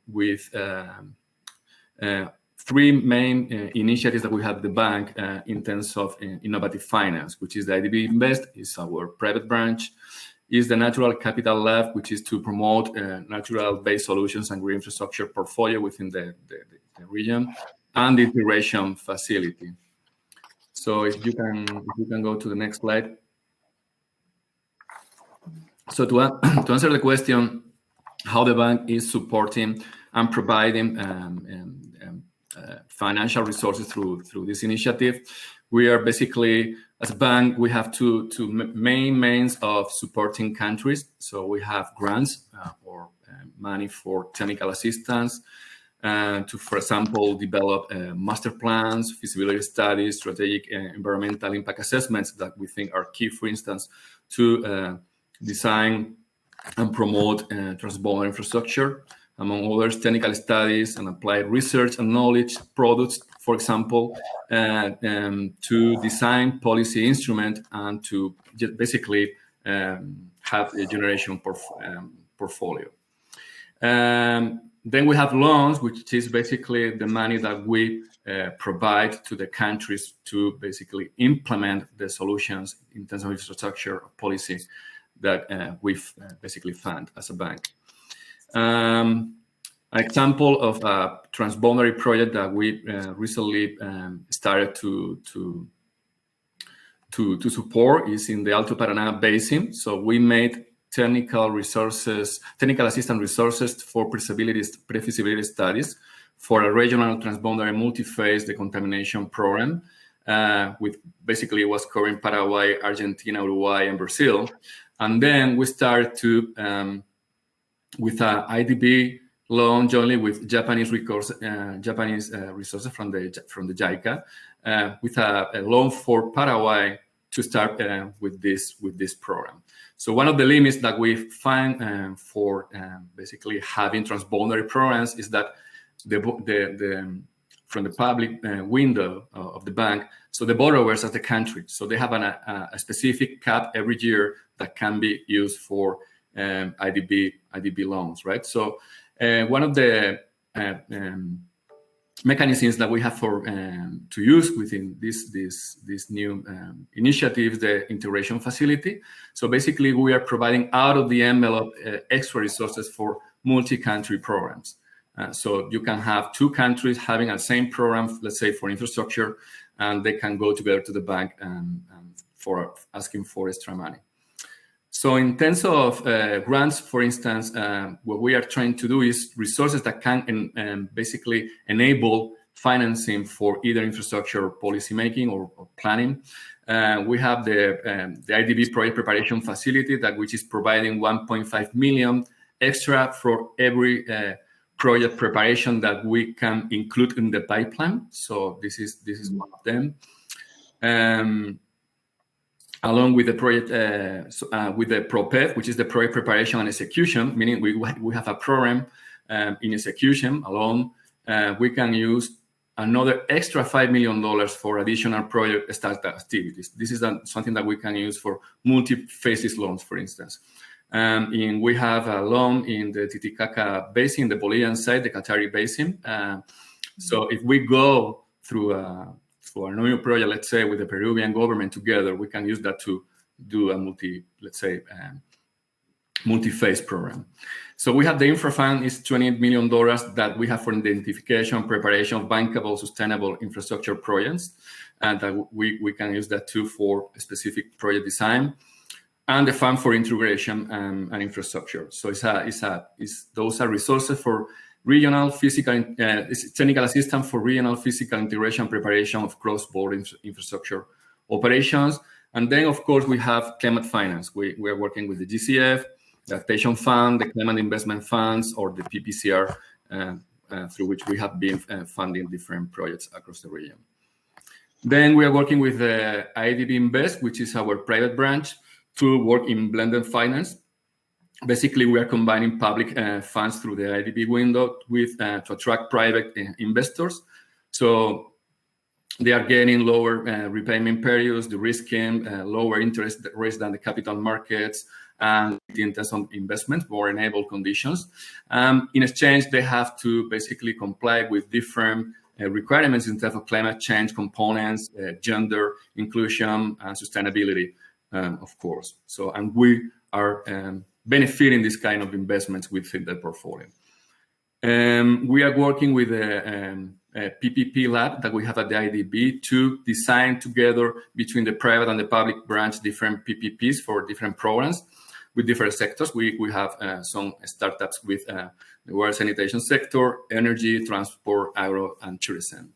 with three main initiatives that we have at the bank in terms of innovative finance, which is the IDB Invest, is our private branch, is the Natural Capital Lab, which is to promote natural-based solutions and green infrastructure portfolio within the region, and the integration facility. So if you can go to the next slide. So to answer the question, how the bank is supporting and providing financial resources through this initiative, we are basically, as a bank, we have two main means of supporting countries. So we have grants or money for technical assistance to, for example, develop master plans, feasibility studies, strategic environmental impact assessments that we think are key, for instance, to design and promote transboundary infrastructure, among others, technical studies and applied research and knowledge products for example, to design policy instrument and to basically have a generation portfolio. Then we have loans, which is basically the money that we provide to the countries to basically implement the solutions in terms of infrastructure policy that we basically fund as a bank. An example of a transboundary project that we recently started to support is in the Alto Paraná Basin. So we made technical assistance resources for pre-feasibility studies for a regional transboundary multi-phase decontamination program, with basically was covering Paraguay, Argentina, Uruguay, and Brazil. And then we started to with an IDB loan jointly with Japanese resources from the JICA, with a loan for Paraguay to start with this program. So one of the limits that we find for basically having transboundary programs is that from the public window of the bank, so the borrowers are the country, so they have a specific cap every year that can be used for IDB loans, right? So one of the mechanisms that we have for to use within this new initiative, the integration facility. So basically, we are providing out of the envelope extra resources for multi-country programs. So you can have two countries having a same program, let's say for infrastructure, and they can go together to the bank for asking for extra money. So in terms of grants, for instance, what we are trying to do is resources that can basically enable financing for either infrastructure or policy making or planning. We have the IDB project preparation facility which is providing 1.5 million extra for every project preparation that we can include in the pipeline. So this is one of them. Along with the project, with the PROPEF, which is the project preparation and execution, meaning we have a program in execution alone. We can use another extra $5 million for additional project startup activities. This is something that we can use for multi-phases loans, for instance. We have a loan in the Titicaca Basin, the Bolivian side, the Qatari Basin. So if we go through for a new project, let's say with the Peruvian government together, we can use that to do a multi-phase program. So we have the infra fund is $28 million that we have for identification, preparation of bankable, sustainable infrastructure projects, and that we can use that too for a specific project design, and the fund for integration and infrastructure. So those are resources for regional physical, technical assistance for regional physical integration, preparation of cross-border infrastructure operations. And then, of course, we have climate finance. We are working with the GCF, the Adaptation Fund, the Climate Investment Funds, or the PPCR, through which we have been funding different projects across the region. Then we are working with the IDB Invest, which is our private branch, to work in blended finance. Basically, we are combining public funds through the IDB window with to attract private investors. So they are getting lower repayment periods, de-risking, lower interest rates than the capital markets, and in terms of investment, more enabled conditions. In exchange, they have to basically comply with different requirements in terms of climate change components, gender, inclusion, and sustainability, of course. So, and we are benefiting this kind of investments within the portfolio. We are working with a PPP lab that we have at the IDB to design together between the private and the public branch different PPPs for different programs with different sectors. We have some startups with the water sanitation sector, energy, transport, agro, and tourism.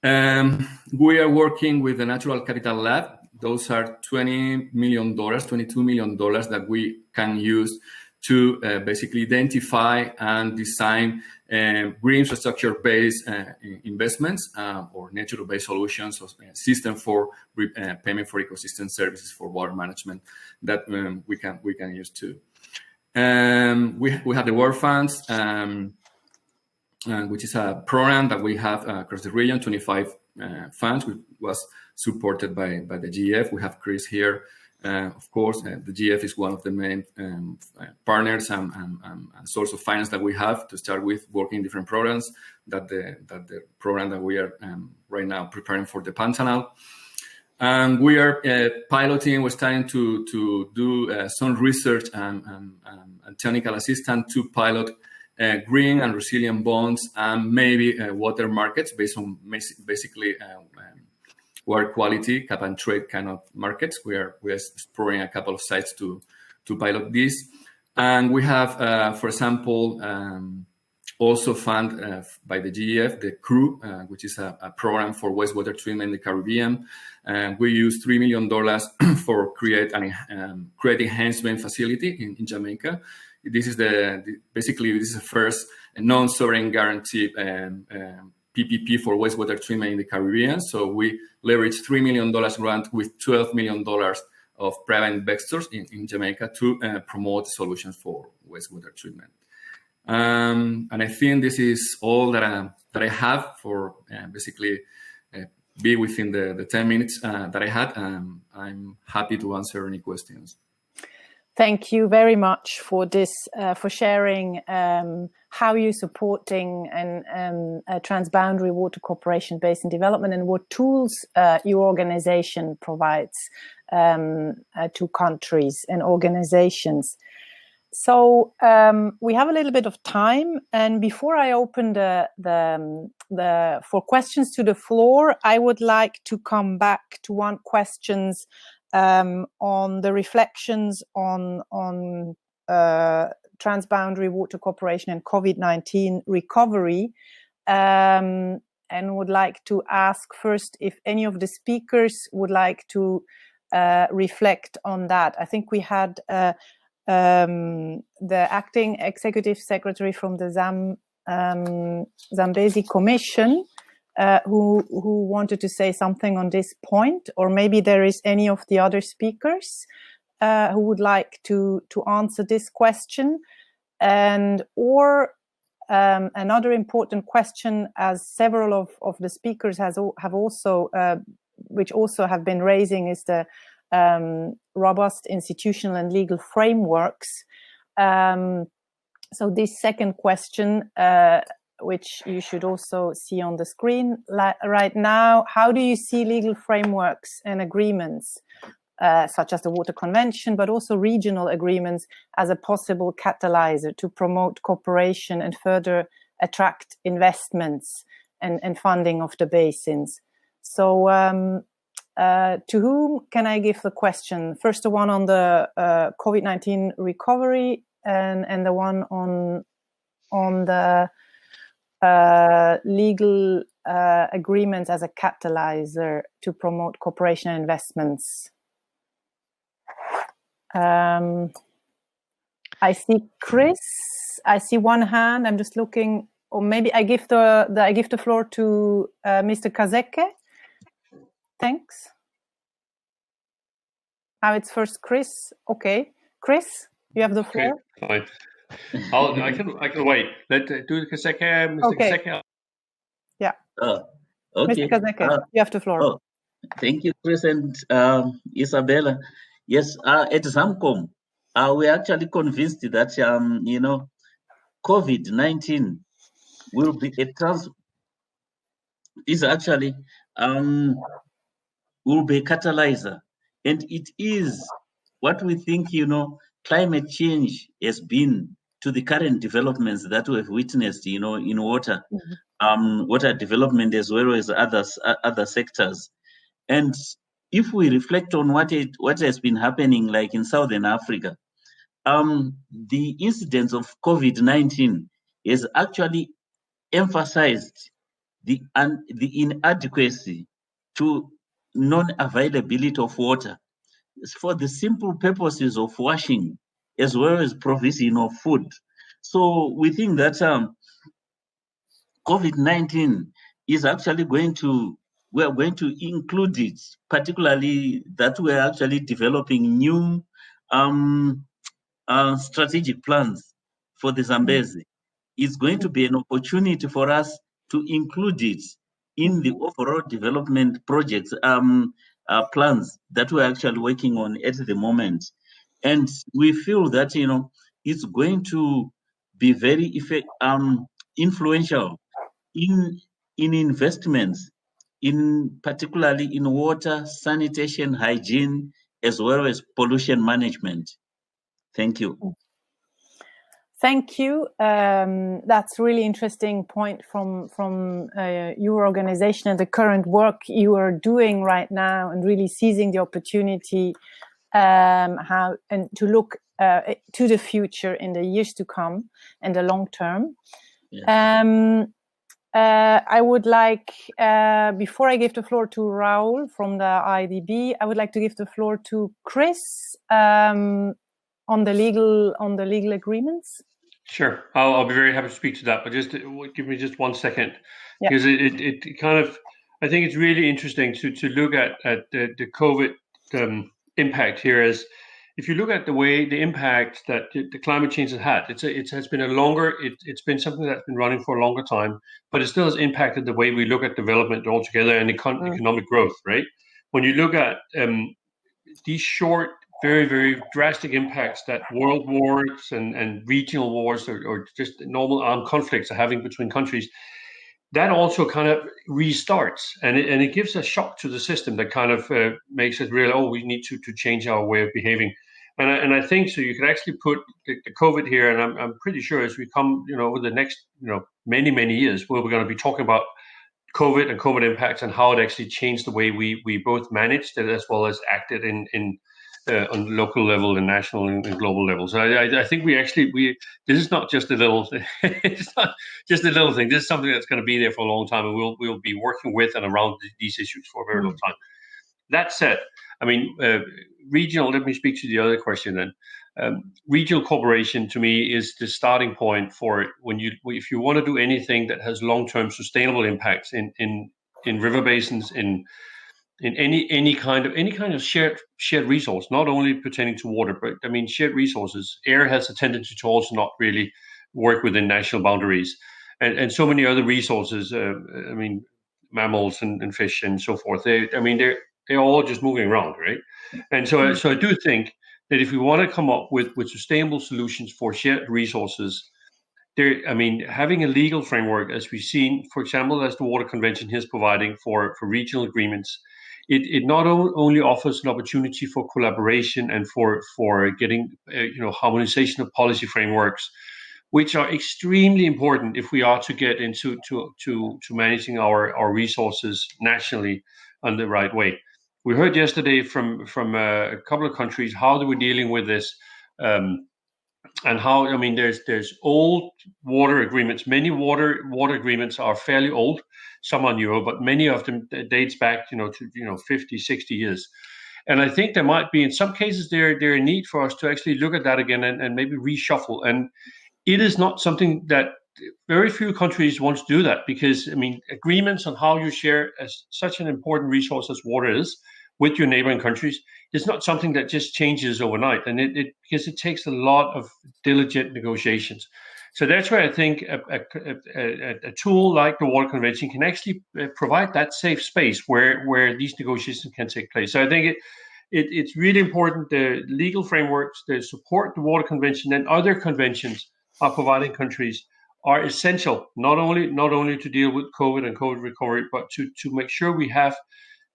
We are working with the Natural Capital Lab. Those are $22 million that we can use to basically identify and design green infrastructure-based investments or nature-based solutions, or system for payment for ecosystem services for water management that we can use too. We have the World Funds. which is a program that we have across the region, 25 funds, which was supported by the GF. We have Chris here. Of course, the GF is one of the main partners and source of finance that we have to start with, working in different programs. That the program that we are right now preparing for the Pantanal. And we are piloting, we're starting to do some research and technical assistance to pilot green and resilient bonds and maybe water markets based on basically water quality, cap and trade kind of markets. We're exploring a couple of sites to pilot this. And we have, for example, also funded by the GEF, the CRU, which is a program for wastewater treatment in the Caribbean. We use $3 million for create an credit enhancement facility in Jamaica. This is basically this is the first non-sovereign guarantee PPP for wastewater treatment in the Caribbean. So we leverage $3 million grant with $12 million of private investors in Jamaica to promote solutions for wastewater treatment. And I think this is all that I have for basically be within the 10 minutes that I had. I'm happy to answer any questions. Thank you very much for this, for sharing how you're supporting Transboundary Water Cooperation Basin Development and what tools your organization provides to countries and organizations. So we have a little bit of time, and before I open for questions to the floor, I would like to come back to one question on the reflections on Transboundary Water Cooperation and COVID-19 recovery, and would like to ask first if any of the speakers would like to reflect on that. I think we had the acting executive secretary from the Zambezi Commission who wanted to say something on this point, or maybe there is any of the other speakers who would like to answer this question, or another important question, as several of the speakers have also which also have been raising, is the robust institutional and legal frameworks. So this second question, which you should also see on the screen right now, how do you see legal frameworks and agreements, such as the Water Convention, but also regional agreements, as a possible catalyzer to promote cooperation and further attract investments and funding of the basins? So to whom can I give the question? First, the one on the COVID-19 recovery, and the one on the legal agreements as a catalyzer to promote cooperation and investments. I see Chris. I see one hand. I'm just looking, or maybe I give the floor to Mr. Kazeke. Thanks. Now it's first Chris. Okay, Chris, you have the floor. Okay, fine. I can wait. Let do Kazeke, Mr. Okay. Kazeke. Yeah. Okay. Mr. Kazeke, you have the floor. Oh, thank you, Chris and Isabella. Yes, at Zamcom, we're actually convinced that COVID-19 will be will be a catalyzer, and it is what we think climate change has been to the current developments that we've witnessed in water, water development, as well as other sectors. And if we reflect on what has been happening, like in Southern Africa, the incidence of COVID-19 has actually emphasized the inadequacy to non-availability of water for the simple purposes of washing, as well as provision of food. So we think that COVID-19 is actually we are going to include it, particularly that we are actually developing new strategic plans for the Zambezi it's going to be an opportunity for us to include it in the overall development projects plans that we're actually working on at the moment. And we feel that, it's going to be very influential in investments, particularly in water, sanitation, hygiene, as well as pollution management. Thank you. Thank you. That's really interesting point from your organization and the current work you are doing right now, and really seizing the opportunity how and to look to the future in the years to come and the long term. Yes. I would like, before I give the floor to Raul from the IDB, I would like to give the floor to Chris on the legal agreements. Sure, I'll be very happy to speak to that, but just give me just 1 second, because it kind of, I think it's really interesting to look at the COVID impact here. As if you look at the impact that the climate change has had, it has been it's been something that's been running for a longer time, but it still has impacted the way we look at development altogether and economic growth, right? When you look at these short, very, very drastic impacts that world wars and regional wars or just normal armed conflicts are having between countries, that also kind of restarts, and it gives a shock to the system that kind of makes it real. Oh, we need to change our way of behaving, and I think so. You could actually put the COVID here, and I'm pretty sure as we come, over the next, many years, where we're going to be talking about COVID and COVID impacts and how it actually changed the way we both managed it as well as acted on local level and national and global level. So I think this is not just a little it's not just a little thing. This is something that's going to be there for a long time, and we'll be working with and around these issues for a very long time. That said, I mean, regional. Let me speak to the other question then. Regional cooperation to me is the starting point for if you want to do anything that has long-term sustainable impacts in river basins, in any kind of shared resource, not only pertaining to water, but I mean shared resources. Air has a tendency to also not really work within national boundaries, and so many other resources. I mean, mammals and fish and so forth. They're all just moving around, right? And so I do think that if we want to come up with sustainable solutions for shared resources, having a legal framework, as we've seen, for example, as the Water Convention is providing for regional agreements, it not only offers an opportunity for collaboration and for getting harmonization of policy frameworks, which are extremely important if we are to get into to managing our resources nationally in the right way. We heard yesterday from a couple of countries how they were dealing with this. And how there's old water agreements. Many water agreements are fairly old. Some are newer, but many of them dates back to 50, 60 years. And I think there might be in some cases there a need for us to actually look at that again and maybe reshuffle. And it is not something that very few countries want to do, that because agreements on how you share as such an important resource as water is with your neighboring countries is not something that just changes overnight, and because it takes a lot of diligent negotiations. So that's where I think a tool like the Water Convention can actually provide that safe space where these negotiations can take place. So I think it's really important. The legal frameworks that support the Water Convention and other conventions are providing countries are essential, not only to deal with COVID and COVID recovery, but to make sure we have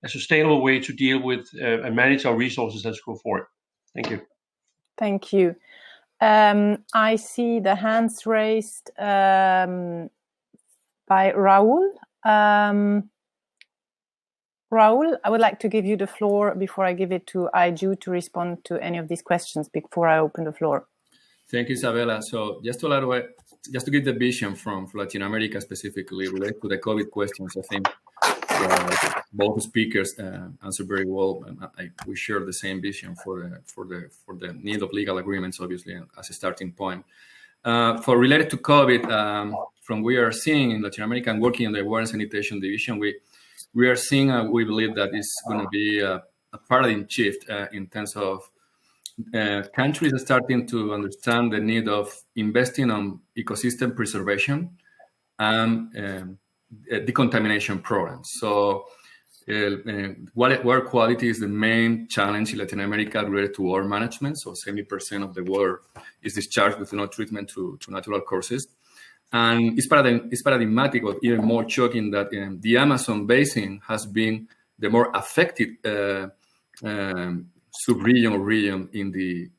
a sustainable way to deal with and manage our resources as we go forward. Thank you. Thank you. I see the hands raised by Raul. Raul, I would like to give you the floor before I give it to Aiju to respond to any of these questions before I open the floor. Thank you, Isabella. So just to give the vision from Latin America specifically related to the COVID questions, I think both speakers answered very well, and we share the same vision for the need of legal agreements, obviously, as a starting point. For related to COVID, from we are seeing in Latin America and working in the water and sanitation division, we are seeing we believe that it's going to be a paradigm shift in terms of countries are starting to understand the need of investing on ecosystem preservation and decontamination programs. So water quality is the main challenge in Latin America related to water management. So 70% of the water is discharged with no treatment to natural courses. And it's paradigmatic, or even more shocking, that the Amazon Basin has been the more affected sub-region or region in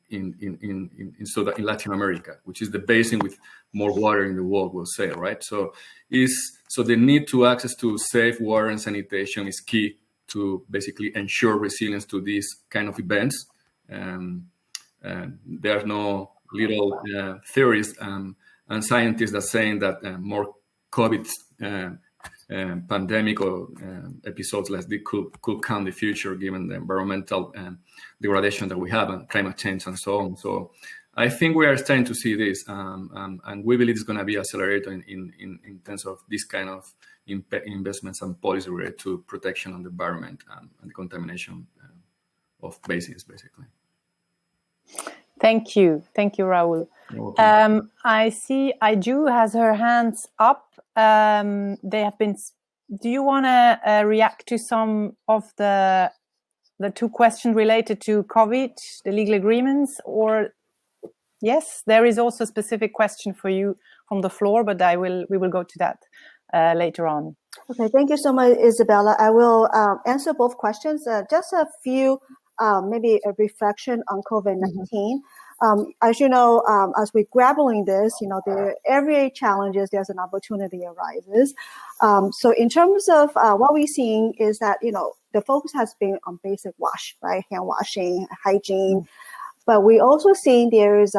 Latin America, which is the basin with more water in the world, we'll say, right? So the need to access to safe water and sanitation is key to basically ensure resilience to these kind of events. There are no little theories and scientists that saying that more COVID pandemic or episodes like this could come in the future, given the environmental degradation that we have and climate change and so on. So I think we are starting to see this, and we believe it's going to be accelerated in terms of this kind of investments and policy related to protection of the environment and the contamination of basins, basically. Thank you, Raul. I see Aiju has her hands up. They have been. Do you want to react to some of the two questions related to COVID, the legal agreements, or yes, there is also a specific question for you from the floor, but we will go to that later on. Okay, thank you so much, Isabella. I will answer both questions. Just a few, maybe a reflection on COVID-19. As you know, as we're grappling this, every challenges, there's an opportunity arises. So in terms of what we're seeing is that, the focus has been on basic wash, right? Hand washing, hygiene. But we also see there is,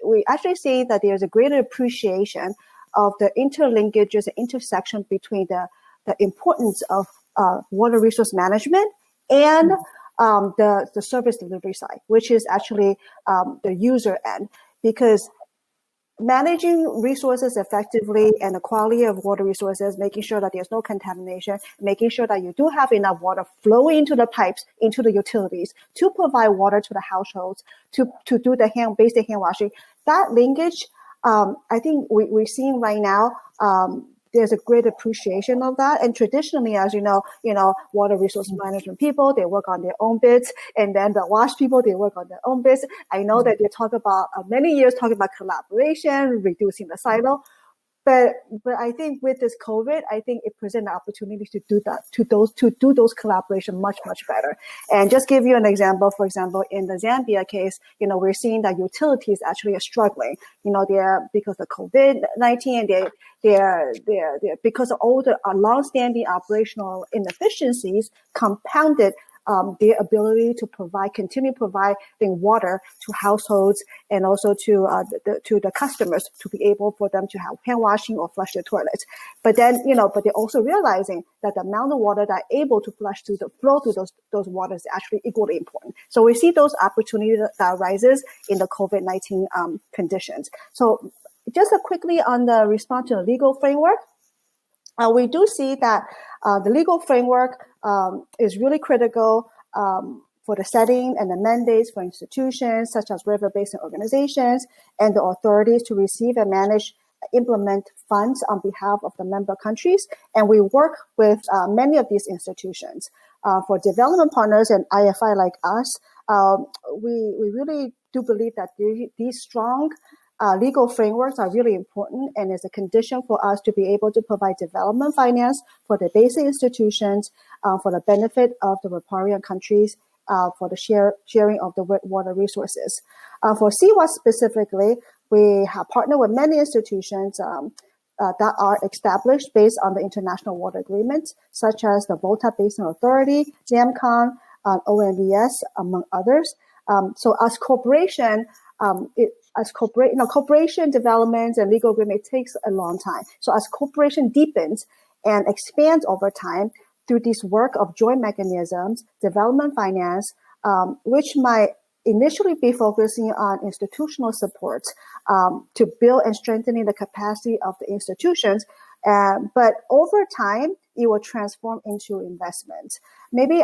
we actually see that there's a greater appreciation of the interlinkages, the intersection between the importance of water resource management and the service delivery side, which is actually the user end, because managing resources effectively and the quality of water resources, making sure that there's no contamination, making sure that you do have enough water flowing into the pipes, into the utilities to provide water to the households, to do the basic hand washing. That linkage, I think we're seeing right now, there's a great appreciation of that. And traditionally, as you know, water resource management people, they work on their own bits. And then the wash people, they work on their own bits. I know that they talk about many years talking about collaboration, reducing the silo. But I think with this COVID, I think it presents an opportunity to do that, to do those collaboration much, much better. And just give you an example, for example, in the Zambia case, we're seeing that utilities actually are struggling. They're because of COVID-19, they're because of all the long-standing operational inefficiencies compounded their ability to continue providing water to households and also to the customers, to be able for them to have hand washing or flush their toilets. But then, but they're also realizing that the amount of water that are able to flow through those waters is actually equally important. So we see those opportunities that arises in the COVID-19 conditions. So just quickly on the response to the legal framework, we do see that the legal framework is really critical for the setting and the mandates for institutions such as river basin organizations and the authorities to receive and manage, implement funds on behalf of the member countries. And we work with many of these institutions. For development partners and IFI like us, we really do believe that these strong legal frameworks are really important and is a condition for us to be able to provide development finance for the basic institutions for the benefit of the riparian countries for the sharing of the water resources. For CWAS specifically, we have partnered with many institutions that are established based on the international water agreements, such as the Volta Basin Authority, ZAMCON, OMBS, among others. So as corporation, corporation development and legal agreement takes a long time. So as corporation deepens and expands over time through this work of joint mechanisms, development finance, which might initially be focusing on institutional support to build and strengthening the capacity of the institutions. But over time, it will transform into investment. Maybe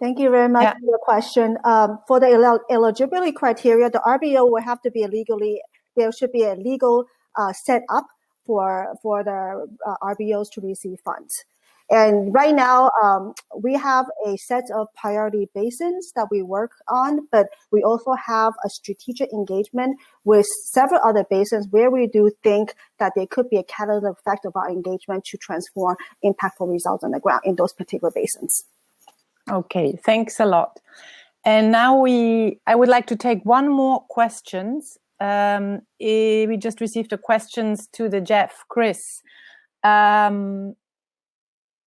Thank you very much for your question. For the eligibility criteria, the RBO will have to be there should be a legal set up for the RBOs to receive funds. And right now, we have a set of priority basins that we work on, but we also have a strategic engagement with several other basins where we do think that there could be a catalytic effect of our engagement to transform impactful results on the ground in those particular basins. Okay, thanks a lot. And now I would like to take one more questions. We just received a questions to the Jeff, Chris.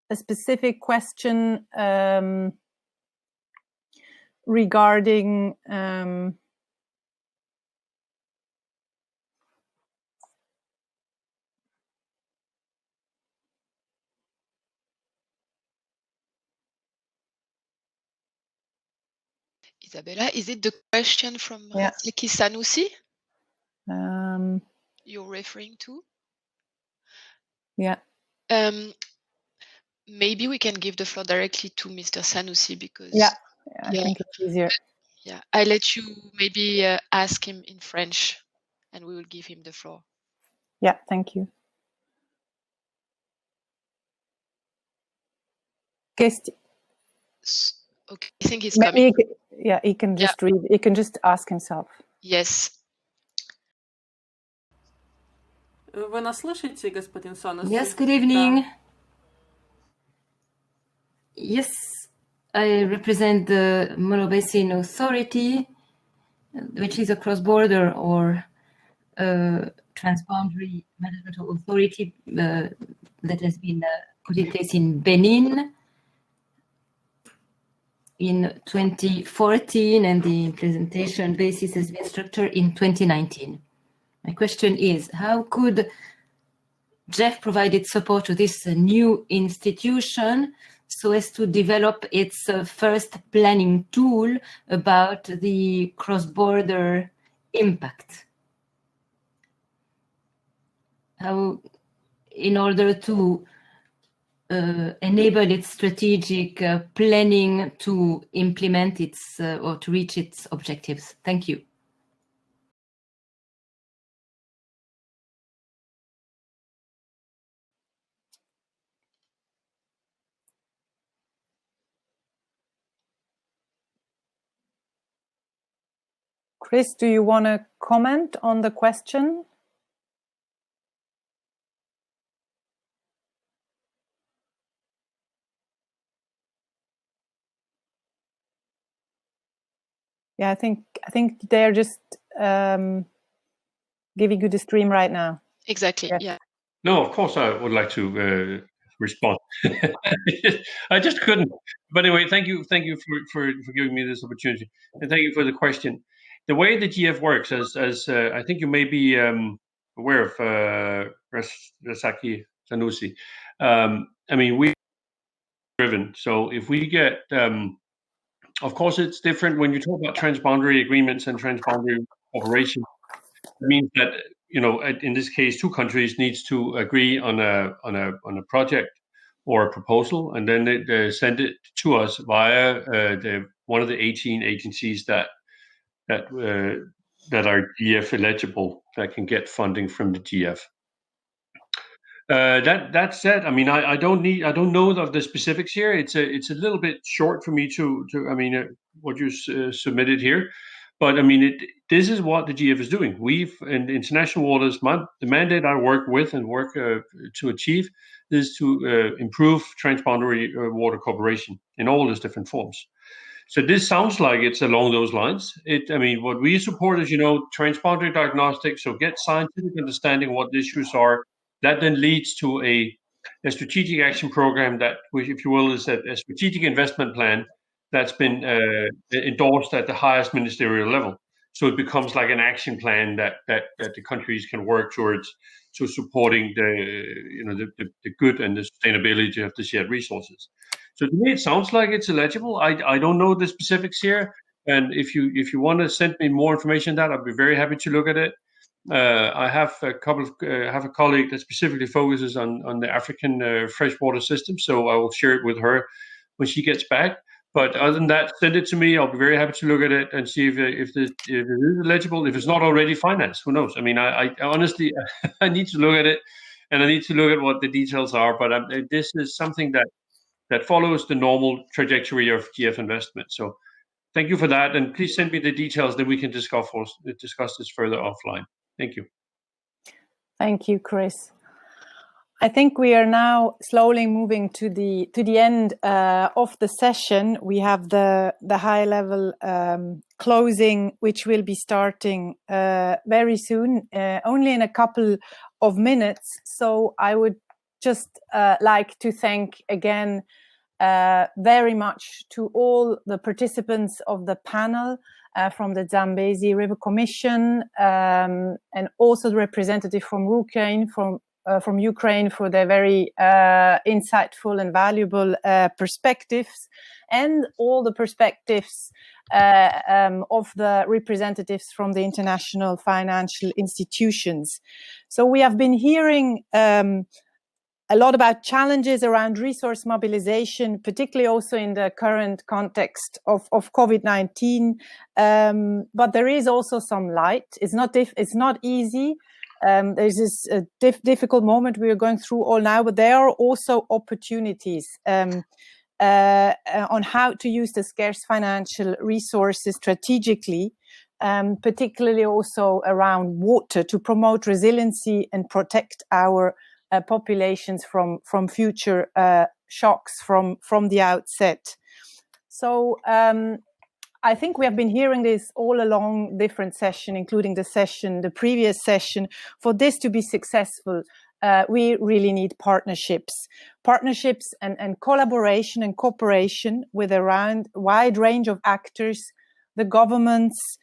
A specific question regarding Isabella, is it the question from Saki Sanusi you're referring to? Yeah. Maybe we can give the floor directly to Mr. Sanusi because I think it's easier. Yeah, I let you maybe ask him in French, and we will give him the floor. Yeah, thank you. Okay, I think he's coming. He can just read. He can just ask himself. Yes. Вы нас слышите, господин Сануси? Yes, good evening. Yes, I represent the Molo Basin Authority, which is a cross-border or transboundary management authority that has been put in place in Benin in 2014, and the implementation basis has been structured in 2019. My question is, how could Jeff provide support to this new institution so as to develop its first planning tool about the cross-border impact? How, in order to enable its strategic planning to implement its or to reach its objectives? Thank you. Chris, do you want to comment on the question? Yeah, I think they're just giving you the stream right now. Exactly. Yeah. No, of course I would like to respond. I just couldn't. But anyway, thank you for giving me this opportunity, and thank you for the question. The way the GF works, as I think you may be aware of, Rasaki Sanusi. I mean, we driven. So if we get, of course, it's different when you talk about transboundary agreements and transboundary cooperation. It means that, you know, in this case, two countries needs to agree on a project or a proposal, and then they send it to us via one of the 18 agencies that are GF eligible, that can get funding from the GF. That said, I mean, I don't know of the specifics here. It's a little bit short for me to I mean, what you submitted here. But I mean, this is what the GF is doing. We've, in international waters, the mandate I work with and work to achieve is to improve transboundary water cooperation in all its different forms. So this sounds like it's along those lines. I mean, what we support is, you know, transboundary diagnostics. So get scientific understanding what the issues are. That then leads to a strategic action program that, which, if you will, is a strategic investment plan that's been endorsed at the highest ministerial level. So it becomes like an action plan that the countries can work towards, to supporting the good and the sustainability of the shared resources. So to me, it sounds like it's eligible. I don't know the specifics here, and if you want to send me more information on that, I'd be very happy to look at it. I have a colleague that specifically focuses on the African freshwater system, so I will share it with her when she gets back. But other than that, send it to me. I'll be very happy to look at it and see if it is eligible. If it's not already financed, who knows? I mean, I honestly, I need to look at it, and I need to look at what the details are. But this is something that follows the normal trajectory of GF investment. So thank you for that, and please send me the details that we can discuss this further offline. Thank you. Thank you, Chris. I think we are now slowly moving to the end of the session. We have the high level closing, which will be starting very soon, only in a couple of minutes. So I would just like to thank again very much to all the participants of the panel from the Zambezi River Commission, and also the representative from Ukraine for their very insightful and valuable perspectives, and all the perspectives of the representatives from the international financial institutions. So we have been hearing a lot about challenges around resource mobilization, particularly also in the current context of COVID-19. But there is also some light. It's not easy. There's this difficult moment we are going through all now, but there are also opportunities on how to use the scarce financial resources strategically, particularly also around water, to promote resiliency and protect our populations from future shocks from the outset. So I think we have been hearing this all along different sessions, including the previous session. For this to be successful, we really need partnerships and collaboration and cooperation with a wide range of actors, the governments,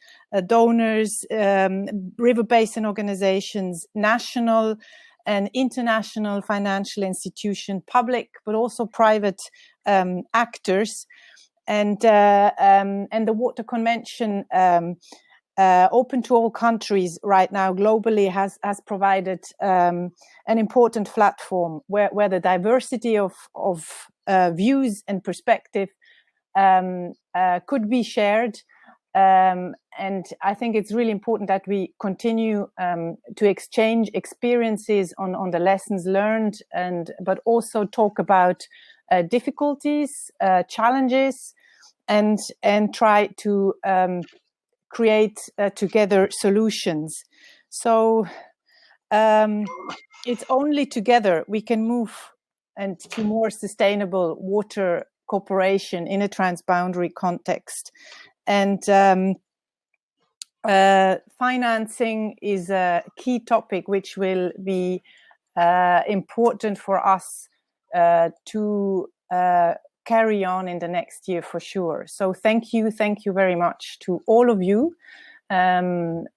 donors, river basin organizations, national and international financial institutions, public but also private actors. And the Water Convention, open to all countries right now globally, has provided an important platform where the diversity of views and perspective could be shared. And I think it's really important that we continue to exchange experiences on the lessons learned, but also talk about difficulties, challenges, and try to create together solutions. So it's only together we can move and to more sustainable water cooperation in a transboundary context. And financing is a key topic which will be important for us to carry on in the next year for sure. So thank you very much to all of you. And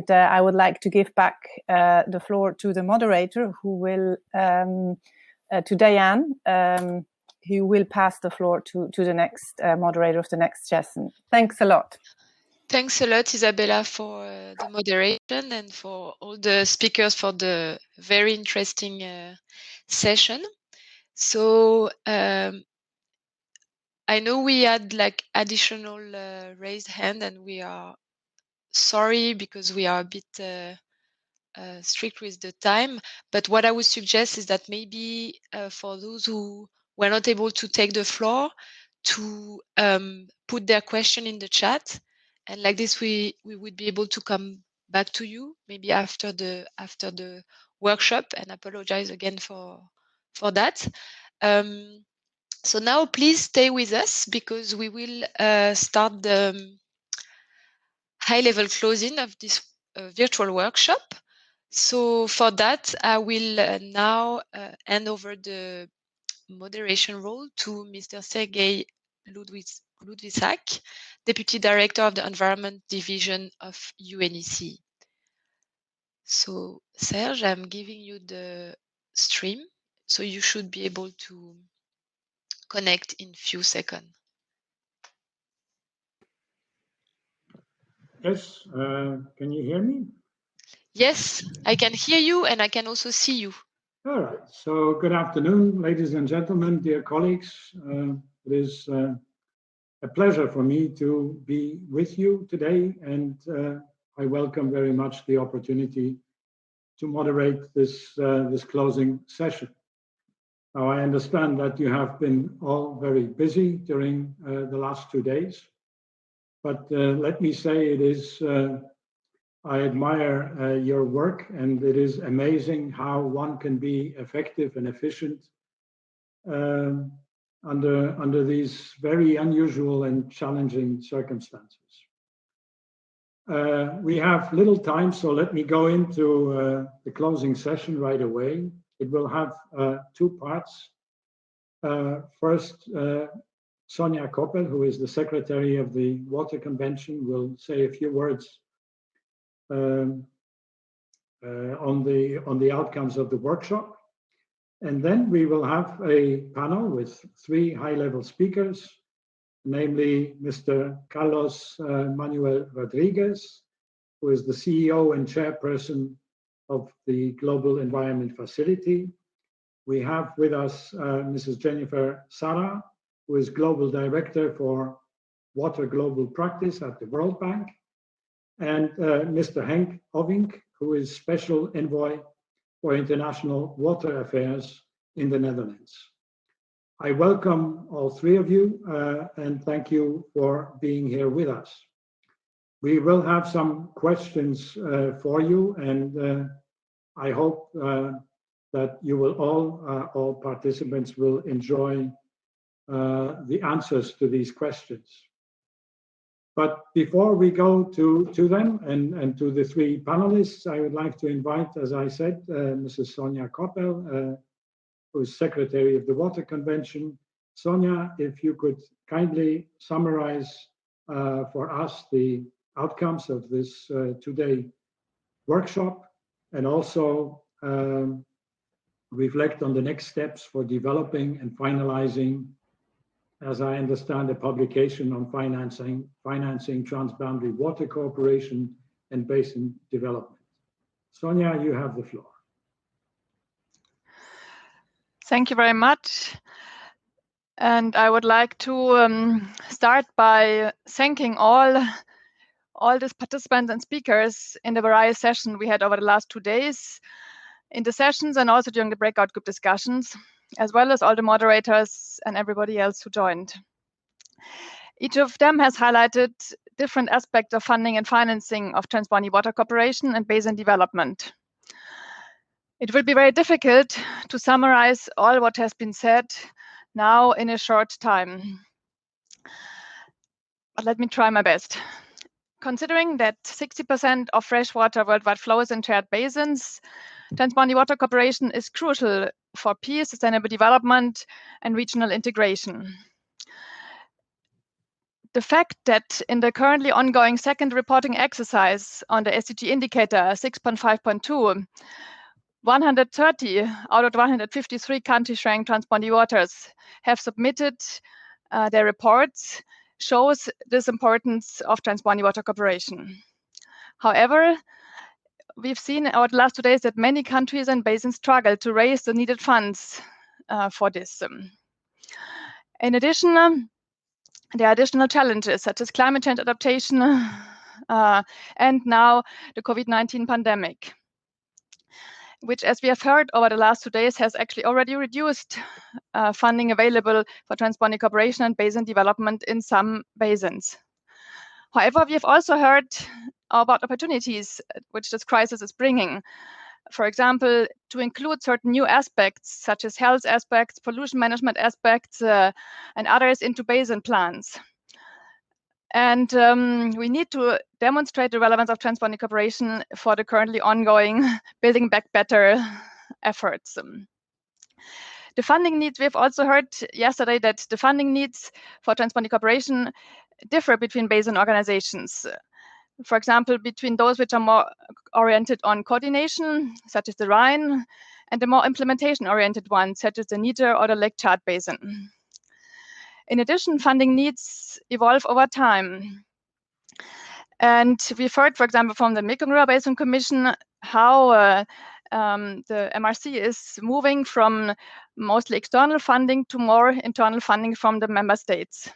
I would like to give back the floor to the moderator, who will, to Diane, who will pass the floor to the next moderator of the next session. Thanks a lot. Thanks a lot, Isabella, for the moderation, and for all the speakers for the very interesting session. So I know we had like additional raised hand, and we are sorry because we are a bit strict with the time. But what I would suggest is that maybe for those who were not able to take the floor, to put their question in the chat, and like this we would be able to come back to you maybe after the workshop. And apologize again for that. So now please stay with us, because we will start the high-level closing of this virtual workshop. So for that, I will now hand over the moderation role to Mr. Sergei Ludwisak, Deputy Director of the Environment Division of UNEC. So Serge, I'm giving you the stream, so you should be able to connect in few seconds. Yes, can you hear me? Yes, I can hear you, and I can also see you. All right, so good afternoon, ladies and gentlemen, dear colleagues. It is a pleasure for me to be with you today, and I welcome very much the opportunity to moderate this closing session. Now, I understand that you have been all very busy during the last 2 days, but let me say it is, I admire your work, and it is amazing how one can be effective and efficient under these very unusual and challenging circumstances. We have little time, so let me go into the closing session right away. It will have 2 parts. First, Sonia Koppel, who is the Secretary of the Water Convention, will say a few words on the outcomes of the workshop. And then we will have a panel with 3 high-level speakers, namely Mr. Carlos Manuel Rodriguez, who is the CEO and chairperson of the Global Environment Facility. We have with us Mrs. Jennifer Sarah, who is Global Director for Water Global Practice at the World Bank, and Mr. Henk Ovink, who is Special Envoy for International Water Affairs in the Netherlands. I welcome all 3 of you and thank you for being here with us. We will have some questions for you, and I hope that you will all participants will enjoy the answers to these questions. But before we go to them and to the 3 panelists, I would like to invite, as I said, Mrs. Sonia Koppel, who is Secretary of the Water Convention. Sonia, if you could kindly summarize for us the outcomes of this 2-day workshop, and also reflect on the next steps for developing and finalizing, as I understand, a publication on financing transboundary water cooperation and basin development. Sonia, you have the floor. Thank you very much. And I would like to start by thanking all these participants and speakers in the various sessions we had over the last 2 days, in the sessions and also during the breakout group discussions, as well as all the moderators and everybody else who joined. Each of them has highlighted different aspects of funding and financing of transboundary water cooperation and basin development. It will be very difficult to summarize all what has been said now in a short time. But let me try my best. Considering that 60% of fresh water worldwide flows in shared basins, transboundary water cooperation is crucial for peace, sustainable development, and regional integration. The fact that in the currently ongoing second reporting exercise on the SDG indicator 6.5.2, 130 out of 153 countries sharing transboundary waters have submitted their reports, shows this importance of transboundary water cooperation. However, we've seen over the last 2 days that many countries and basins struggle to raise the needed funds for this. In addition, there are additional challenges such as climate change adaptation and now the COVID-19 pandemic, which, as we have heard over the last 2 days, has actually already reduced funding available for transboundary cooperation and basin development in some basins. However, we have also heard about opportunities which this crisis is bringing. For example, to include certain new aspects, such as health aspects, pollution management aspects, and others into basin plans. And we need to demonstrate the relevance of transboundary cooperation for the currently ongoing Building Back Better efforts. The funding needs, we have also heard yesterday that the funding needs for transboundary cooperation differ between basin organizations. For example, between those which are more oriented on coordination, such as the Rhine, and the more implementation-oriented ones, such as the Niger or the Lake Chad Basin. In addition, funding needs evolve over time. And we've heard, for example, from the Mekong River Basin Commission, how the MRC is moving from mostly external funding to more internal funding from the member states.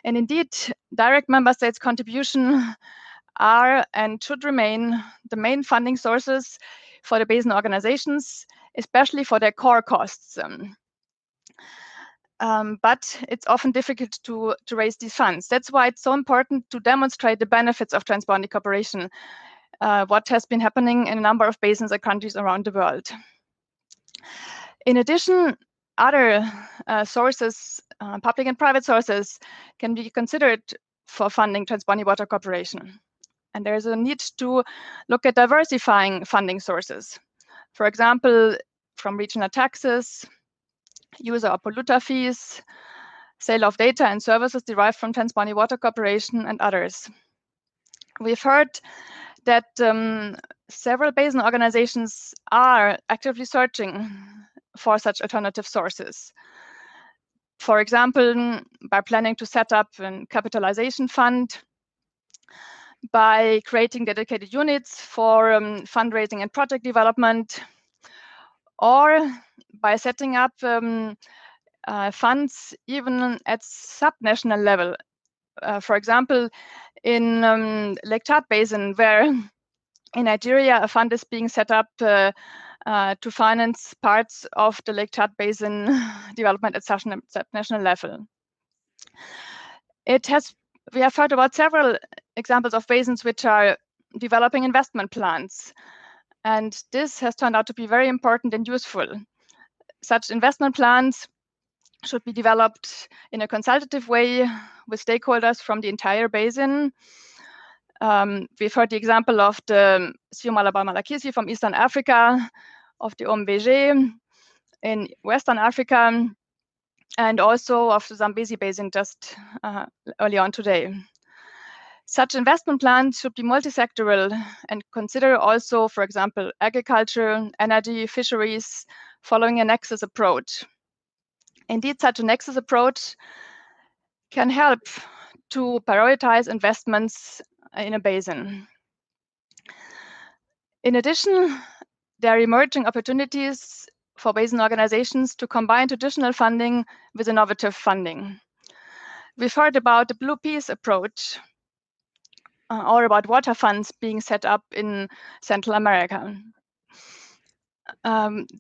And indeed, direct member states' contribution are and should remain the main funding sources for the Basin organizations, especially for their core costs. But it's often difficult to raise these funds. That's why it's so important to demonstrate the benefits of transboundary cooperation, what has been happening in a number of basins and countries around the world. In addition, other sources, public and private sources, can be considered for funding transboundary water cooperation. And there's a need to look at diversifying funding sources. For example, from regional taxes, user or polluter fees, sale of data and services derived from transboundary water cooperation, and others. We've heard that several basin organizations are actively searching for such alternative sources. For example, by planning to set up a capitalization fund, by creating dedicated units for fundraising and project development, or by setting up funds even at subnational level. For example, in Lake Chad Basin, where in Nigeria a fund is being set up to finance parts of the Lake Chad Basin development at subnational level. We have heard about several examples of basins which are developing investment plans, and this has turned out to be very important and useful. Such investment plans should be developed in a consultative way with stakeholders from the entire basin. We've heard the example of the Siumalaba-Malakisi from Eastern Africa, of the OMVG in Western Africa, and also of the Zambezi Basin just early on today. Such investment plans should be multi-sectoral and consider also, for example, agriculture, energy, fisheries, following a nexus approach. Indeed, such a nexus approach can help to prioritize investments in a basin. In addition, there are emerging opportunities for basin organizations to combine traditional funding with innovative funding. We've heard about the Blue Peace approach, or about water funds being set up in Central America.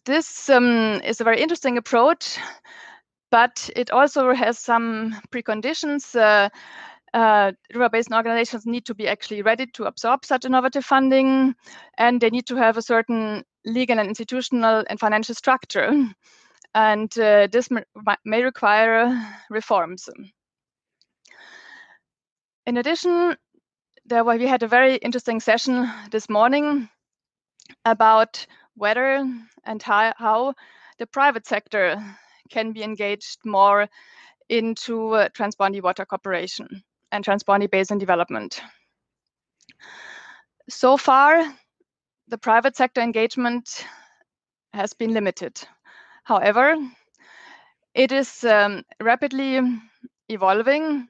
This is a very interesting approach, but it also has some preconditions. River basin organizations need to be actually ready to absorb such innovative funding, and they need to have a certain legal and institutional and financial structure. And this may require reforms. In addition, we had a very interesting session this morning about whether and how the private sector can be engaged more into transboundary water cooperation and transboundary basin development. So far, the private sector engagement has been limited. However, it is rapidly evolving,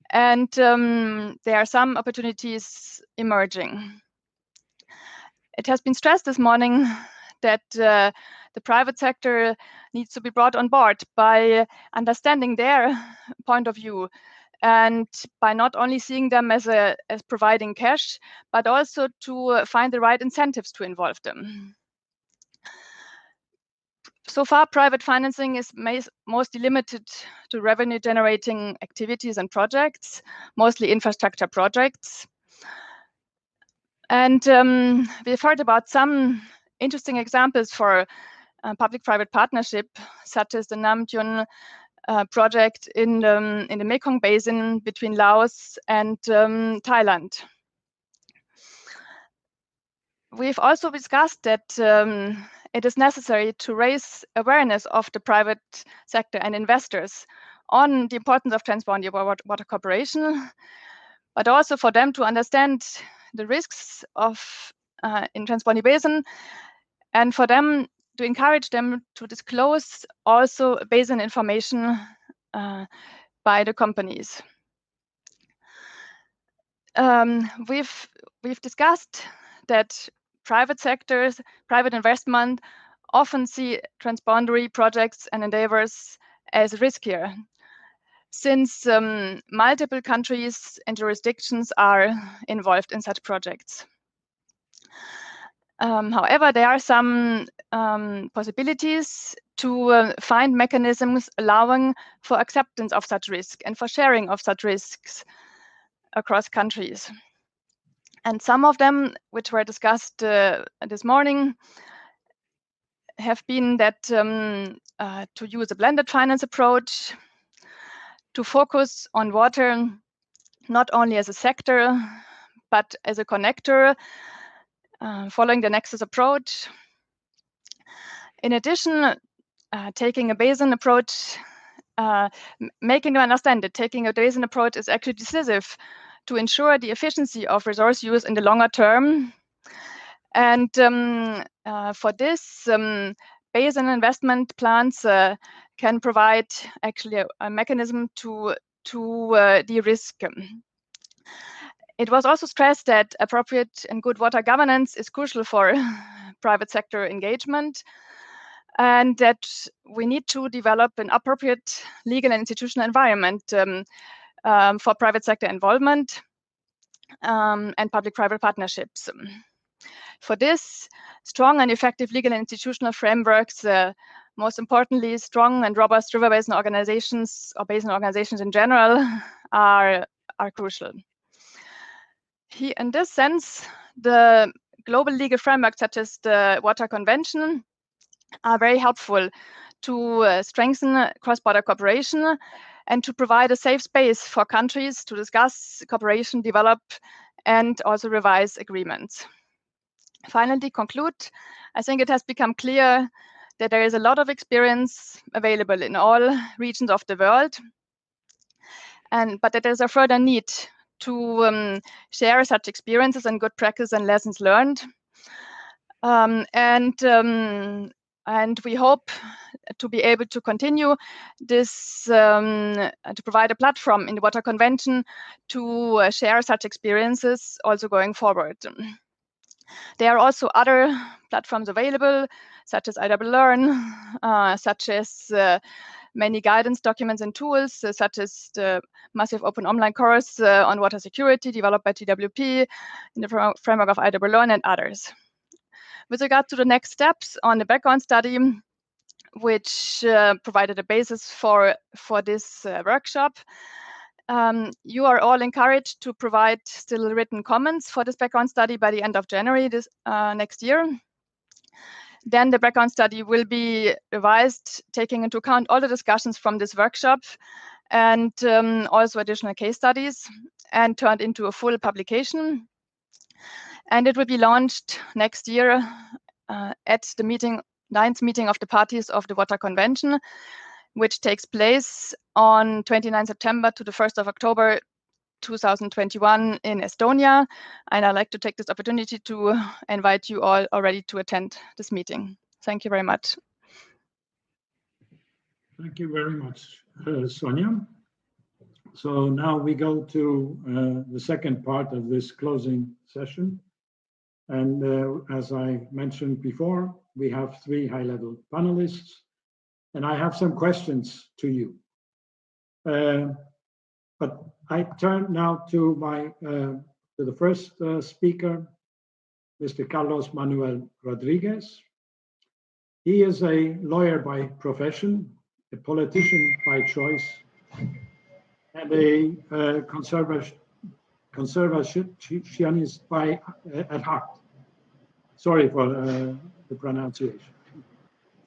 and there are some opportunities emerging. It has been stressed this morning that the private sector needs to be brought on board by understanding their point of view, and by not only seeing them as providing cash, but also to find the right incentives to involve them. So far, private financing is mostly limited to revenue-generating activities and projects, mostly infrastructure projects. And we've heard about some interesting examples for public-private partnership, such as the Namgyun project in the Mekong Basin between Laos and Thailand. We've also discussed that it is necessary to raise awareness of the private sector and investors on the importance of transboundary water cooperation, but also for them to understand the risks of in transboundary basin, and for them to encourage them to disclose also basin information by the companies. We've discussed that private investment often see transboundary projects and endeavors as riskier. since multiple countries and jurisdictions are involved in such projects. However, there are some possibilities to find mechanisms allowing for acceptance of such risk and for sharing of such risks across countries. And some of them, which were discussed this morning, have been that to use a blended finance approach, to focus on water not only as a sector, but as a connector, following the nexus approach. In addition, taking a basin approach, making them understand that taking a basin approach is actually decisive to ensure the efficiency of resource use in the longer term. And for this, basin investment plans can provide actually a mechanism to de-risk. It was also stressed that appropriate and good water governance is crucial for private sector engagement, and that we need to develop an appropriate legal and institutional environment for private sector involvement and public-private partnerships. For this, strong and effective legal and institutional frameworks, most importantly, strong and robust river basin organizations or basin organizations in general are crucial. In this sense, the global legal frameworks such as the Water Convention are very helpful to strengthen cross-border cooperation and to provide a safe space for countries to discuss cooperation, develop, and also revise agreements. Finally, to conclude, I think it has become clear that there is a lot of experience available in all regions of the world, but that there's a further need to share such experiences and good practice and lessons learned. And we hope to be able to continue this, to provide a platform in the Water Convention to share such experiences also going forward. There are also other platforms available, such as IWLearn, such as many guidance documents and tools, such as the massive open online course on water security developed by TWP in the framework of IWLearn and others. With regard to the next steps on the background study, which provided a basis for this workshop, you are all encouraged to provide still written comments for this background study by the end of January next year. Then the background study will be revised, taking into account all the discussions from this workshop and also additional case studies, and turned into a full publication. And it will be launched next year at the 9th meeting of the parties of the Water Convention, which takes place on 29 September to the 1st of October 2021 in Estonia. And I'd like to take this opportunity to invite you all already to attend this meeting. Thank you very much. Thank you very much, Sonia. So now we go to the second part of this closing session. And as I mentioned before, we have 3 high-level panelists, and I have some questions to you. But I turn now to the first speaker, Mr. Carlos Manuel Rodriguez. He is a lawyer by profession, a politician by choice, and a conservationist at heart. Sorry for the pronunciation.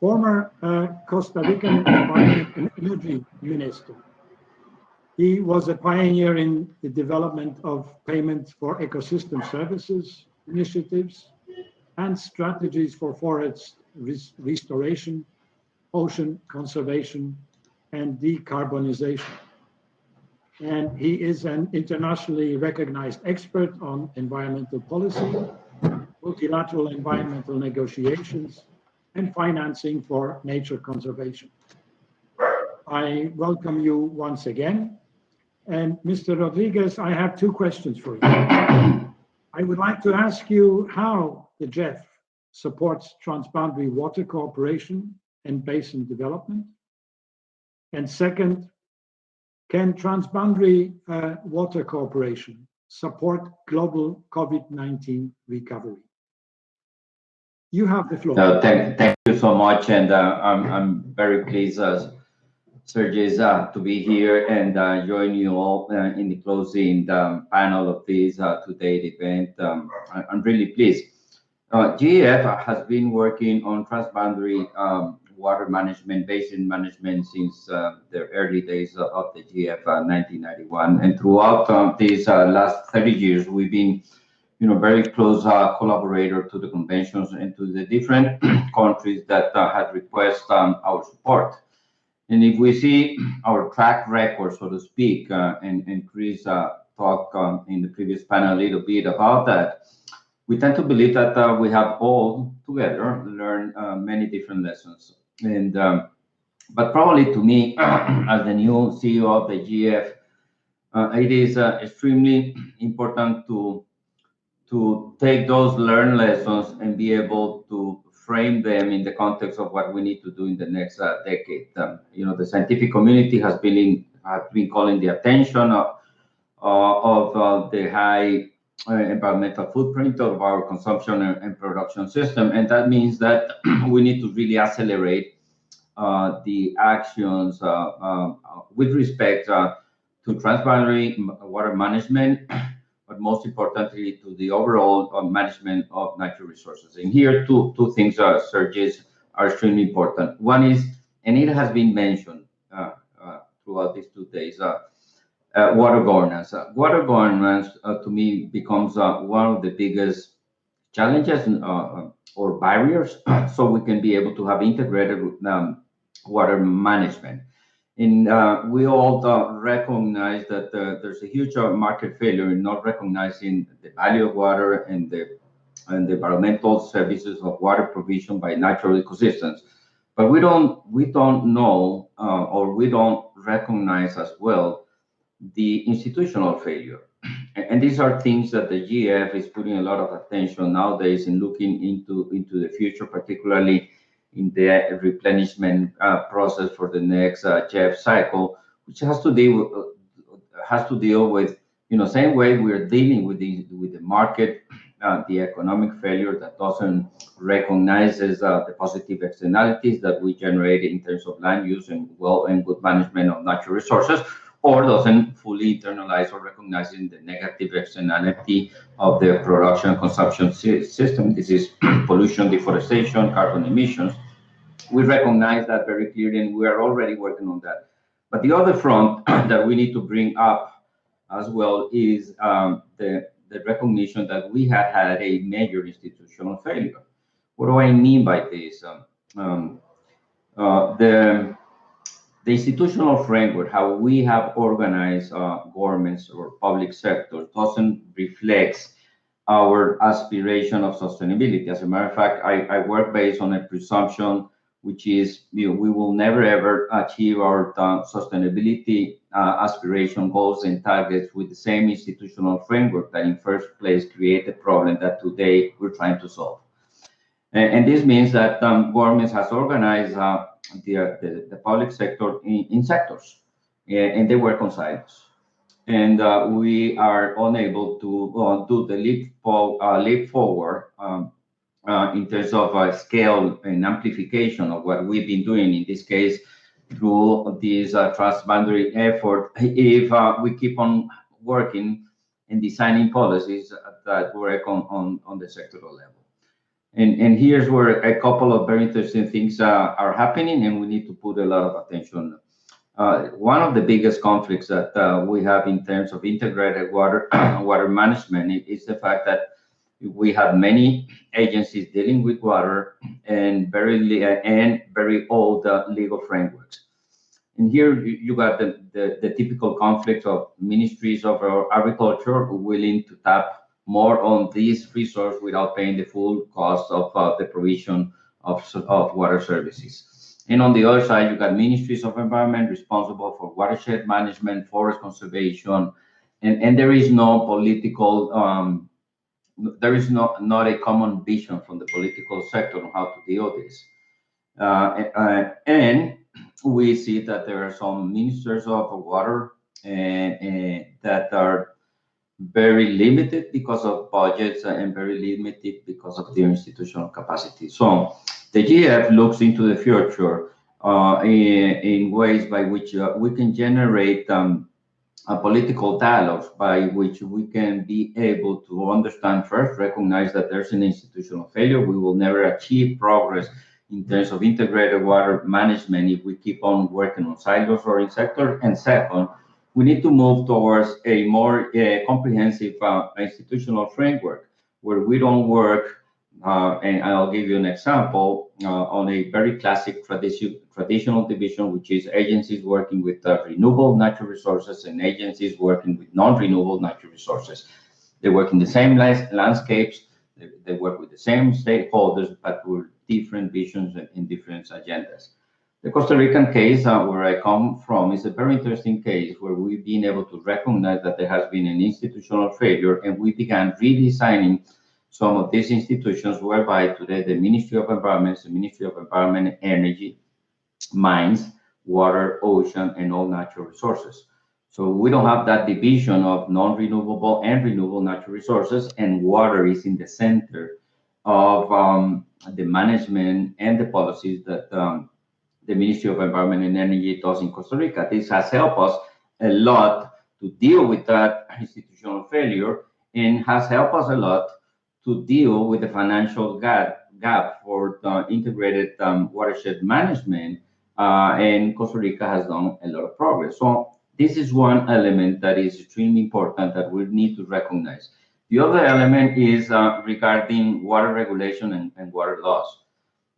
Former Costa Rican Environment and Energy Minister. He was a pioneer in the development of payments for ecosystem services, initiatives, and strategies for forest restoration, ocean conservation, and decarbonization. And he is an internationally recognized expert on environmental policy, multilateral environmental negotiations, and financing for nature conservation. I welcome you once again. And Mr. Rodriguez, I have 2 questions for you. I would like to ask you how the GEF supports transboundary water cooperation and basin development. And second, Can Transboundary Water Cooperation support global COVID-19 recovery? You have the floor. Thank you so much, and I'm very pleased, Sergey, to be here and join you all in the closing panel of this today's event. I'm really pleased. GEF has been working on transboundary water management, basin management since the early days of the GEF 1991, and throughout these last 30 years, we've been very close collaborator to the conventions and to the different countries that had requested our support. And if we see our track record, so to speak, and Chris talked in the previous panel a little bit about that, we tend to believe that we have all together learned many different lessons. And but probably to me, as the new CEO of the GF, it is extremely important to take those learned lessons and be able to frame them in the context of what we need to do in the next decade. The scientific community has been calling the attention of the high environmental footprint of our consumption and production system, and that means that we need to really accelerate the actions with respect to transboundary water management, but most importantly to the overall management of natural resources. And here, two things, Sergey, are extremely important. One is, and it has been mentioned throughout these 2 days, water governance. Water governance, to me, becomes one of the biggest challenges or barriers, so we can be able to have integrated water management. And we all recognize that there's a huge market failure in not recognizing the value of water and the environmental services of water provision by natural ecosystems. But we don't know or we don't recognize as well the institutional failure. And these are things that the GF is putting a lot of attention nowadays in looking into the future, particularly in the replenishment process for the next GF cycle, which has to deal with same way we're dealing with the market, the economic failure that doesn't recognizes the positive externalities that we generate in terms of land use and good management of natural resources, or doesn't fully internalize or recognizing the negative externality of the production consumption system. This is pollution, deforestation, carbon emissions. We recognize that very clearly, and we are already working on that. But the other front that we need to bring up as well is the recognition that we had had a major institutional failure. What do I mean by this? The institutional framework, how we have organized governments or public sector, doesn't reflect our aspiration of sustainability. As a matter of fact, I work based on a presumption, which is we will never ever achieve our sustainability aspiration goals and targets with the same institutional framework that in first place create the problem that today we're trying to solve. And this means that governments has organized the public sector in sectors, and they work on silos. And we are unable to do the leap forward in terms of scale and amplification of what we've been doing, in this case, through this transboundary effort, if we keep on working and designing policies that work on the sectoral level. And here's where a couple of very interesting things are happening, and we need to put a lot of attention. One of the biggest conflicts that we have in terms of integrated water management is the fact that we have many agencies dealing with water and very old legal frameworks. And here you got the typical conflict of ministries of agriculture willing to tap more on this resource without paying the full cost of the provision of water services. And on the other side, you got ministries of environment responsible for watershed management, forest conservation, and there is no political, there is not a common vision from the political sector on how to deal with this. And we see that there are some ministers of water that are very limited because of budgets and very limited because of their institutional capacity. So the GF looks into the future in ways by which we can generate a political dialogue by which we can be able to understand first, recognize that there's an institutional failure. We will never achieve progress in terms of integrated water management if we keep on working on silos or in sectors. And second, we need to move towards a more comprehensive institutional framework where we don't work, and I'll give you an example, on a very classic traditional division, which is agencies working with renewable natural resources and agencies working with non-renewable natural resources. They work in the same landscapes, they work with the same stakeholders, but with different visions and different agendas. The Costa Rican case, where I come from, is a very interesting case where we've been able to recognize that there has been an institutional failure, and we began redesigning some of these institutions, whereby today the Ministry of Environment is the Ministry of Environment and Energy, mines, water, ocean, and all natural resources. So we don't have that division of non-renewable and renewable natural resources, and water is in the center of the management and the policies that the Ministry of Environment and Energy does in Costa Rica. This has helped us a lot to deal with that institutional failure, and has helped us a lot to deal with the financial gap for the integrated watershed management, and Costa Rica has done a lot of progress. So this is one element that is extremely important that we need to recognize. The other element is regarding water regulation and water laws.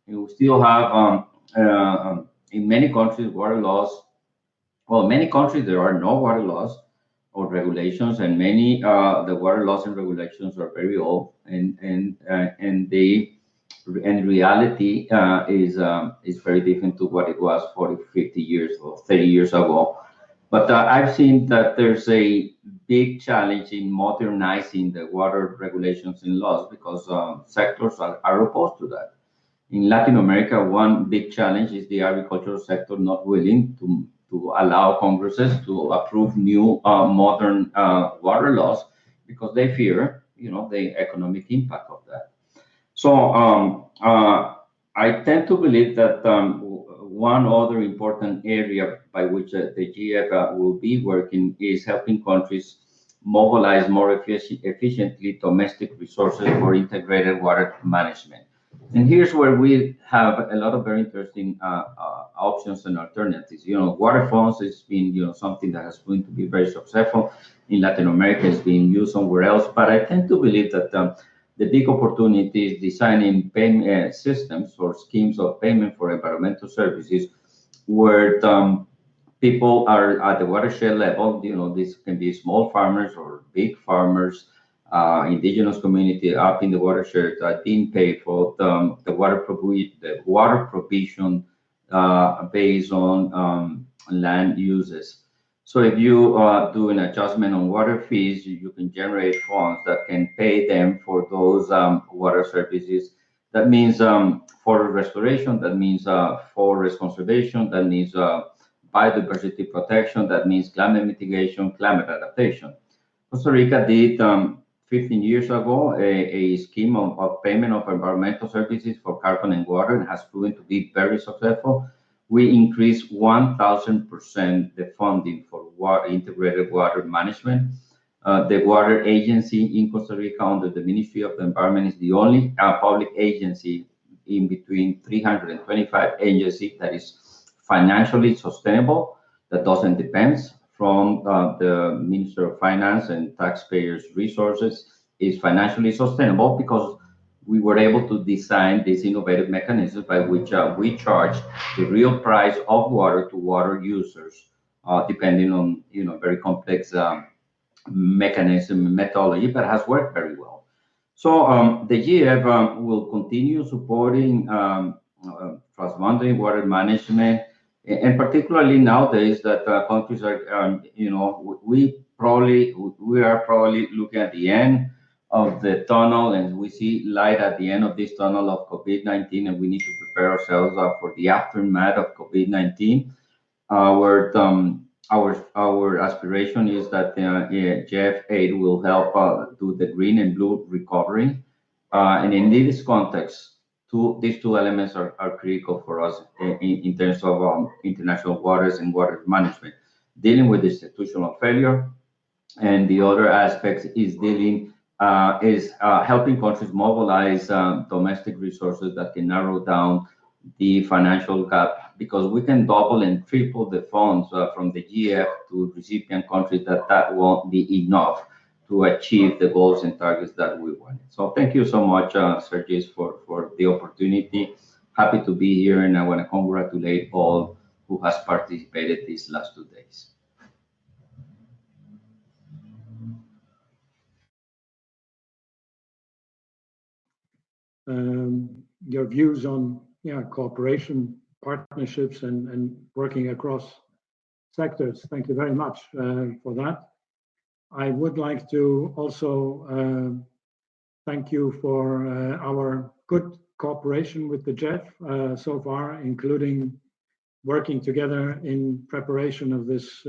We still have in many countries water laws. Well, many countries there are no water laws or regulations, and many the water laws and regulations are very old, and they in reality is very different to what it was 40, 50 years or 30 years ago. But I've seen that there's a big challenge in modernizing the water regulations and laws because sectors are opposed to that. In Latin America, one big challenge is the agricultural sector not willing to allow Congresses to approve new modern water laws because they fear, the economic impact of that. So I tend to believe that one other important area by which the GF will be working is helping countries mobilize more efficiently domestic resources for integrated water management. And here's where we have a lot of very interesting options and alternatives. Water funds has been, something that has proven to be very successful in Latin America. It's being used somewhere else, but I tend to believe that the big opportunity is designing payment systems or schemes of payment for environmental services, where people are at the watershed level. This can be small farmers or big farmers. Indigenous community up in the watershed being paid for the water provision based on land uses. So if you do an adjustment on water fees, you can generate funds that can pay them for those water services. That means forest restoration, that means forest conservation, that means biodiversity protection, that means climate mitigation, climate adaptation. Costa Rica did 15 years ago a scheme of payment of environmental services for carbon and water, and has proven to be very successful. We increased 1,000% the funding for integrated water management. The water agency in Costa Rica under the Ministry of the Environment is the only public agency in between 325 agencies that is financially sustainable, that doesn't depend from the Minister of Finance and taxpayers' resources, is financially sustainable because we were able to design this innovative mechanism by which we charge the real price of water to water users, depending on very complex mechanism methodology, but has worked very well. So the GF will continue supporting transboundary water management, and particularly nowadays that countries are, we are probably looking at the end of the tunnel, and we see light at the end of this tunnel of COVID-19, and we need to prepare ourselves for the aftermath of COVID-19, where our aspiration is that Jeff aid will help do the green and blue recovery. And in this context, these two elements are critical for us in terms of international waters and water management, dealing with institutional failure. And the other aspect is helping countries mobilize domestic resources that can narrow down the financial gap, because we can double and triple the funds from the GF to recipient countries that won't be enough to achieve the goals and targets that we want. So thank you so much, Sergis, for the opportunity. Happy to be here, and I want to congratulate all who has participated these last 2 days. Your views on cooperation, partnerships, and working across sectors. Thank you very much for that. I would like to also thank you for our good cooperation with the GEF so far, including working together in preparation of this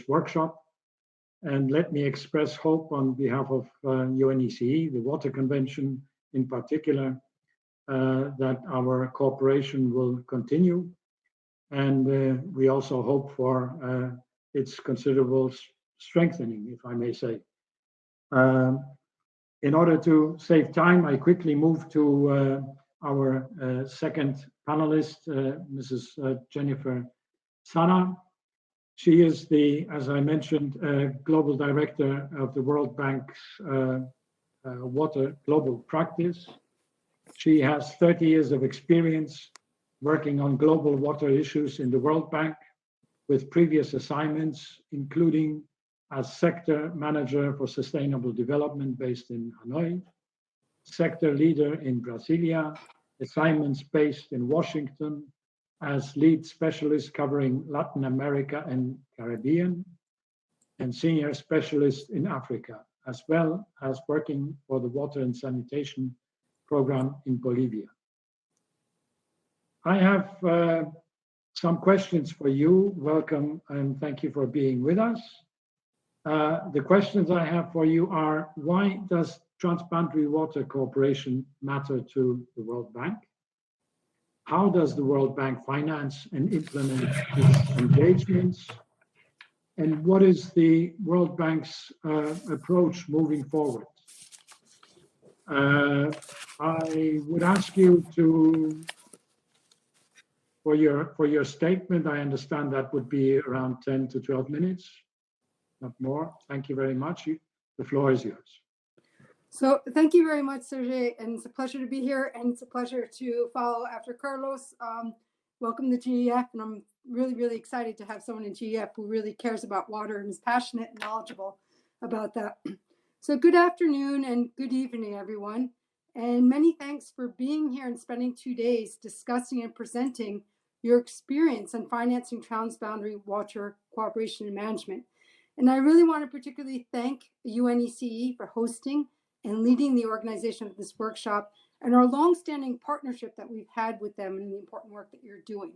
workshop. And let me express hope on behalf of UNECE, the Water Convention in particular, that our cooperation will continue. And we also hope for its considerable strengthening, if I may say. In order to save time, I quickly move to our second panelist, Mrs. Jennifer Sana. She is as I mentioned, Global Director of the World Bank's Water Global Practice. She has 30 years of experience working on global water issues in the World Bank, with previous assignments, including as Sector Manager for Sustainable Development based in Hanoi, Sector Leader in Brasilia, assignments based in Washington, as Lead Specialist covering Latin America and Caribbean, and Senior Specialist in Africa, as well as working for the Water and Sanitation Program in Bolivia. I have some questions for you. Welcome and thank you for being with us. The questions I have for you are, why does Transboundary Water Cooperation matter to the World Bank? How does the World Bank finance and implement its engagements? And what is the World Bank's approach moving forward? I would ask you for your statement. I understand that would be around 10 to 12 minutes, not more. Thank you very much. The floor is yours. So thank you very much, Sergey, and it's a pleasure to be here, and it's a pleasure to follow after Carlos. Welcome to GEF, and I'm really, really excited to have someone in GEF who really cares about water and is passionate and knowledgeable about that. So good afternoon and good evening, everyone, and many thanks for being here and spending 2 days discussing and presenting your experience on financing transboundary water cooperation and management. And I really want to particularly thank UNECE for hosting and leading the organization of this workshop, and our longstanding partnership that we've had with them and the important work that you're doing.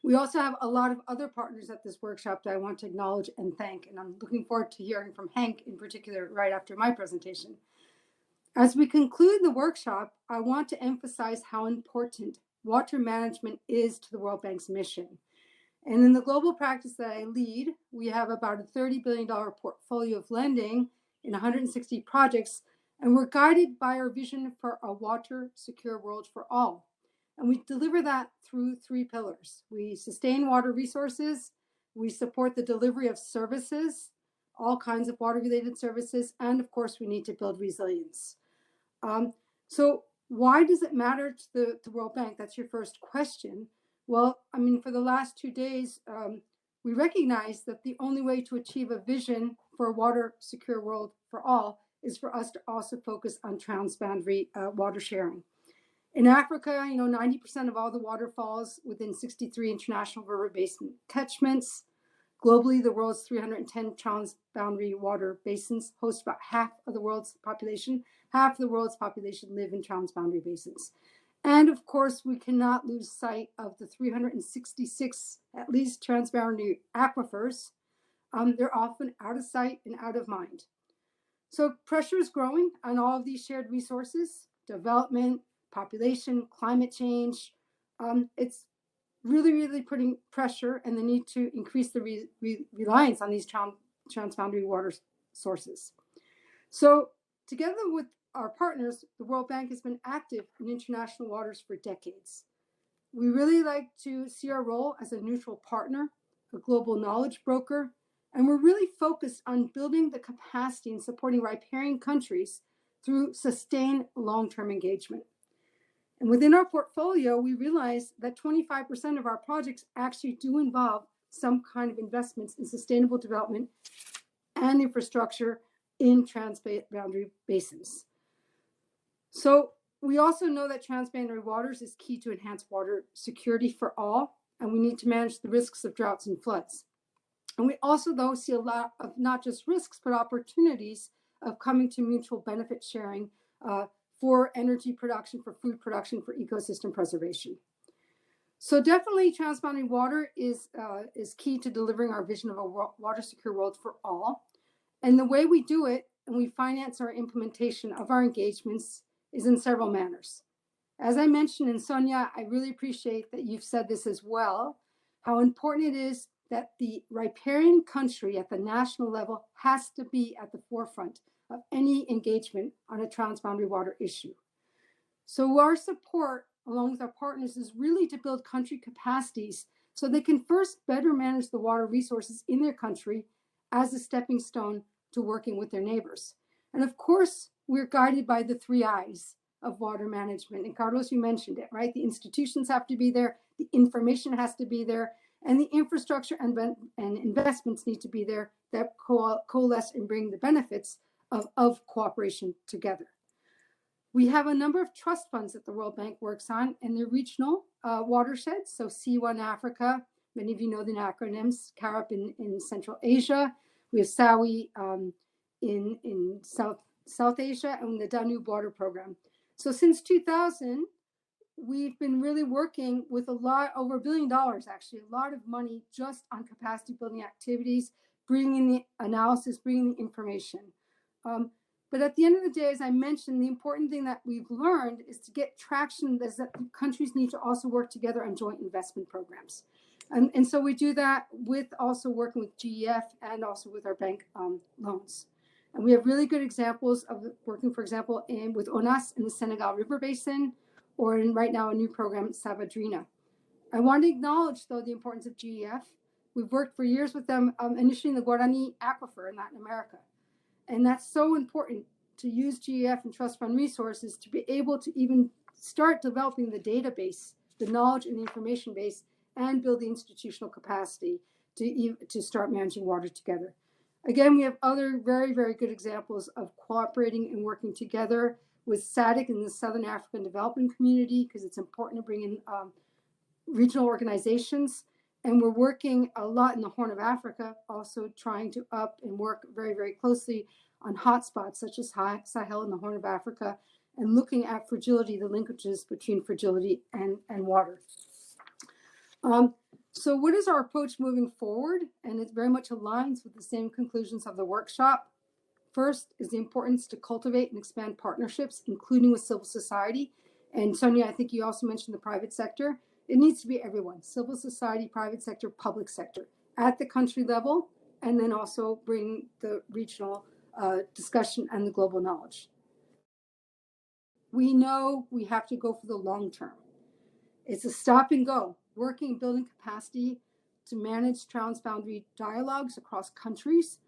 We also have a lot of other partners at this workshop that I want to acknowledge and thank, and I'm looking forward to hearing from Hank in particular right after my presentation. As we conclude the workshop, I want to emphasize how important water management is to the World Bank's mission. And in the global practice that I lead, we have about a $30 billion portfolio of lending in 160 projects, and we're guided by our vision for a water secure world for all. And we deliver that through 3 pillars. We sustain water resources, we support the delivery of services, all kinds of water-related services, and of course, we need to build resilience. So why does it matter to the World Bank? That's your first question. Well, I mean, for the last 2 days, we recognize that the only way to achieve a vision for a water secure world for all is for us to also focus on transboundary water sharing. In Africa, 90% of all the water falls within 63 international river basin catchments. Globally, the world's 310 transboundary water basins host about half of the world's population. Half of the world's population live in transboundary basins. And of course, we cannot lose sight of the 366, at least, transboundary aquifers. They're often out of sight and out of mind. So pressure is growing on all of these shared resources: development, population, climate change. It's really putting pressure and the need to increase the reliance on these transboundary water sources. So together with our partners, the World Bank has been active in international waters for decades. We really like to see our role as a neutral partner, a global knowledge broker, and we're really focused on building the capacity and supporting riparian countries through sustained long-term engagement. And within our portfolio, we realize that 25% of our projects actually do involve some kind of investments in sustainable development and infrastructure in transboundary basins. So we also know that transboundary waters is key to enhance water security for all, and we need to manage the risks of droughts and floods. And we also, though, see a lot of not just risks, but opportunities of coming to mutual benefit sharing for energy production, for food production, for ecosystem preservation. So definitely transboundary water is key to delivering our vision of a water secure world for all. And the way we do it, and we finance our implementation of our engagements, is in several manners. As I mentioned, and Sonia, I really appreciate that you've said this as well, how important it is that the riparian country at the national level has to be at the forefront of any engagement on a transboundary water issue. So our support, along with our partners, is really to build country capacities so they can first better manage the water resources in their country as a stepping stone to working with their neighbors. And of course, we're guided by the 3 I's of water management. And Carlos, you mentioned it, right? The institutions have to be there, the information has to be there, and the infrastructure and investments need to be there that coalesce and bring the benefits of cooperation together. We have a number of trust funds that the World Bank works on in the regional watersheds. So C1 Africa, many of you know the acronyms, CARP in Central Asia. We have SAWI in South Asia, and the Danube Water Program. So since 2000, we've been really working with over $1 billion, actually, a lot of money just on capacity building activities, bringing the analysis, bringing the information. But at the end of the day, as I mentioned, the important thing that we've learned is to get traction is that countries need to also work together on joint investment programs. And so we do that with also working with GEF and also with our bank loans. And we have really good examples of working, for example, with ONAS in the Senegal River Basin, or in right now a new program, Savadrina. I want to acknowledge, though, the importance of GEF. We've worked for years with them initially in the Guarani Aquifer in Latin America. And that's so important to use GEF and trust fund resources to be able to even start developing the database, the knowledge and the information base, and build the institutional capacity to start managing water together. Again, we have other very, very good examples of cooperating and working together with SADC in the Southern African Development Community, because it's important to bring in regional organizations. And we're working a lot in the Horn of Africa, also trying to up and work very, very closely on hotspots such as Sahel in the Horn of Africa, and looking at fragility, the linkages between fragility and water. So what is our approach moving forward? And it very much aligns with the same conclusions of the workshop. First is the importance to cultivate and expand partnerships, including with civil society. And Sonia, I think you also mentioned the private sector. It needs to be everyone, civil society, private sector, public sector, at the country level, and then also bring the regional discussion and the global knowledge. We know we have to go for the long term. It's a stop and go, working and building capacity to manage transboundary dialogues across countries.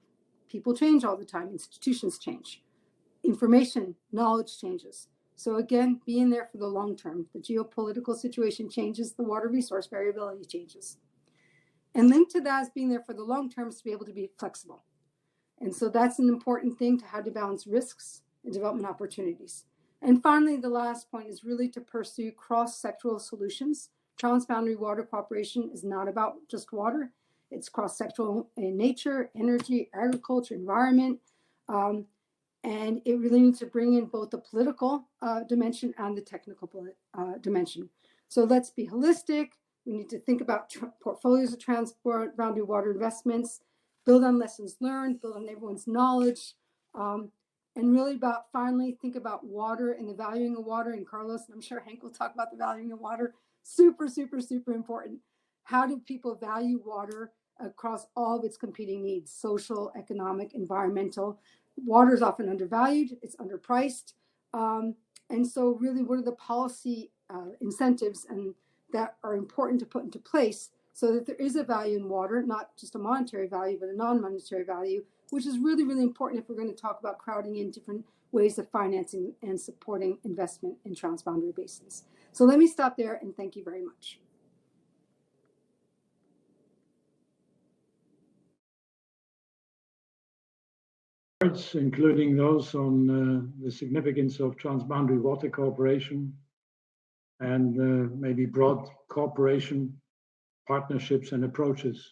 People change all the time, institutions change, information, knowledge changes. So again, being there for the long term. The geopolitical situation changes, the water resource variability changes. And linked to that is being there for the long term is to be able to be flexible. And so that's an important thing, to how to balance risks and development opportunities. And finally, the last point is really to pursue cross-sectoral solutions. Transboundary water cooperation is not about just water. It's cross-sectoral in nature, energy, agriculture, environment. And it really needs to bring in both the political dimension and the technical dimension. So let's be holistic. We need to think about portfolios of transboundary water investments, build on lessons learned, build on everyone's knowledge, and really finally think about water and the valuing of water. And Carlos, and I'm sure Hank will talk about the valuing of water. Super, super, super important. How do people value water across all of its competing needs, social, economic, environmental? Water is often undervalued, it's underpriced. And so really, what are the policy incentives that are important to put into place so that there is a value in water, not just a monetary value, but a non-monetary value, which is really, really important if we're going to talk about crowding in different ways of financing and supporting investment in transboundary basins. So let me stop there and thank you very much. Including those on the significance of transboundary water cooperation and maybe broad cooperation, partnerships and approaches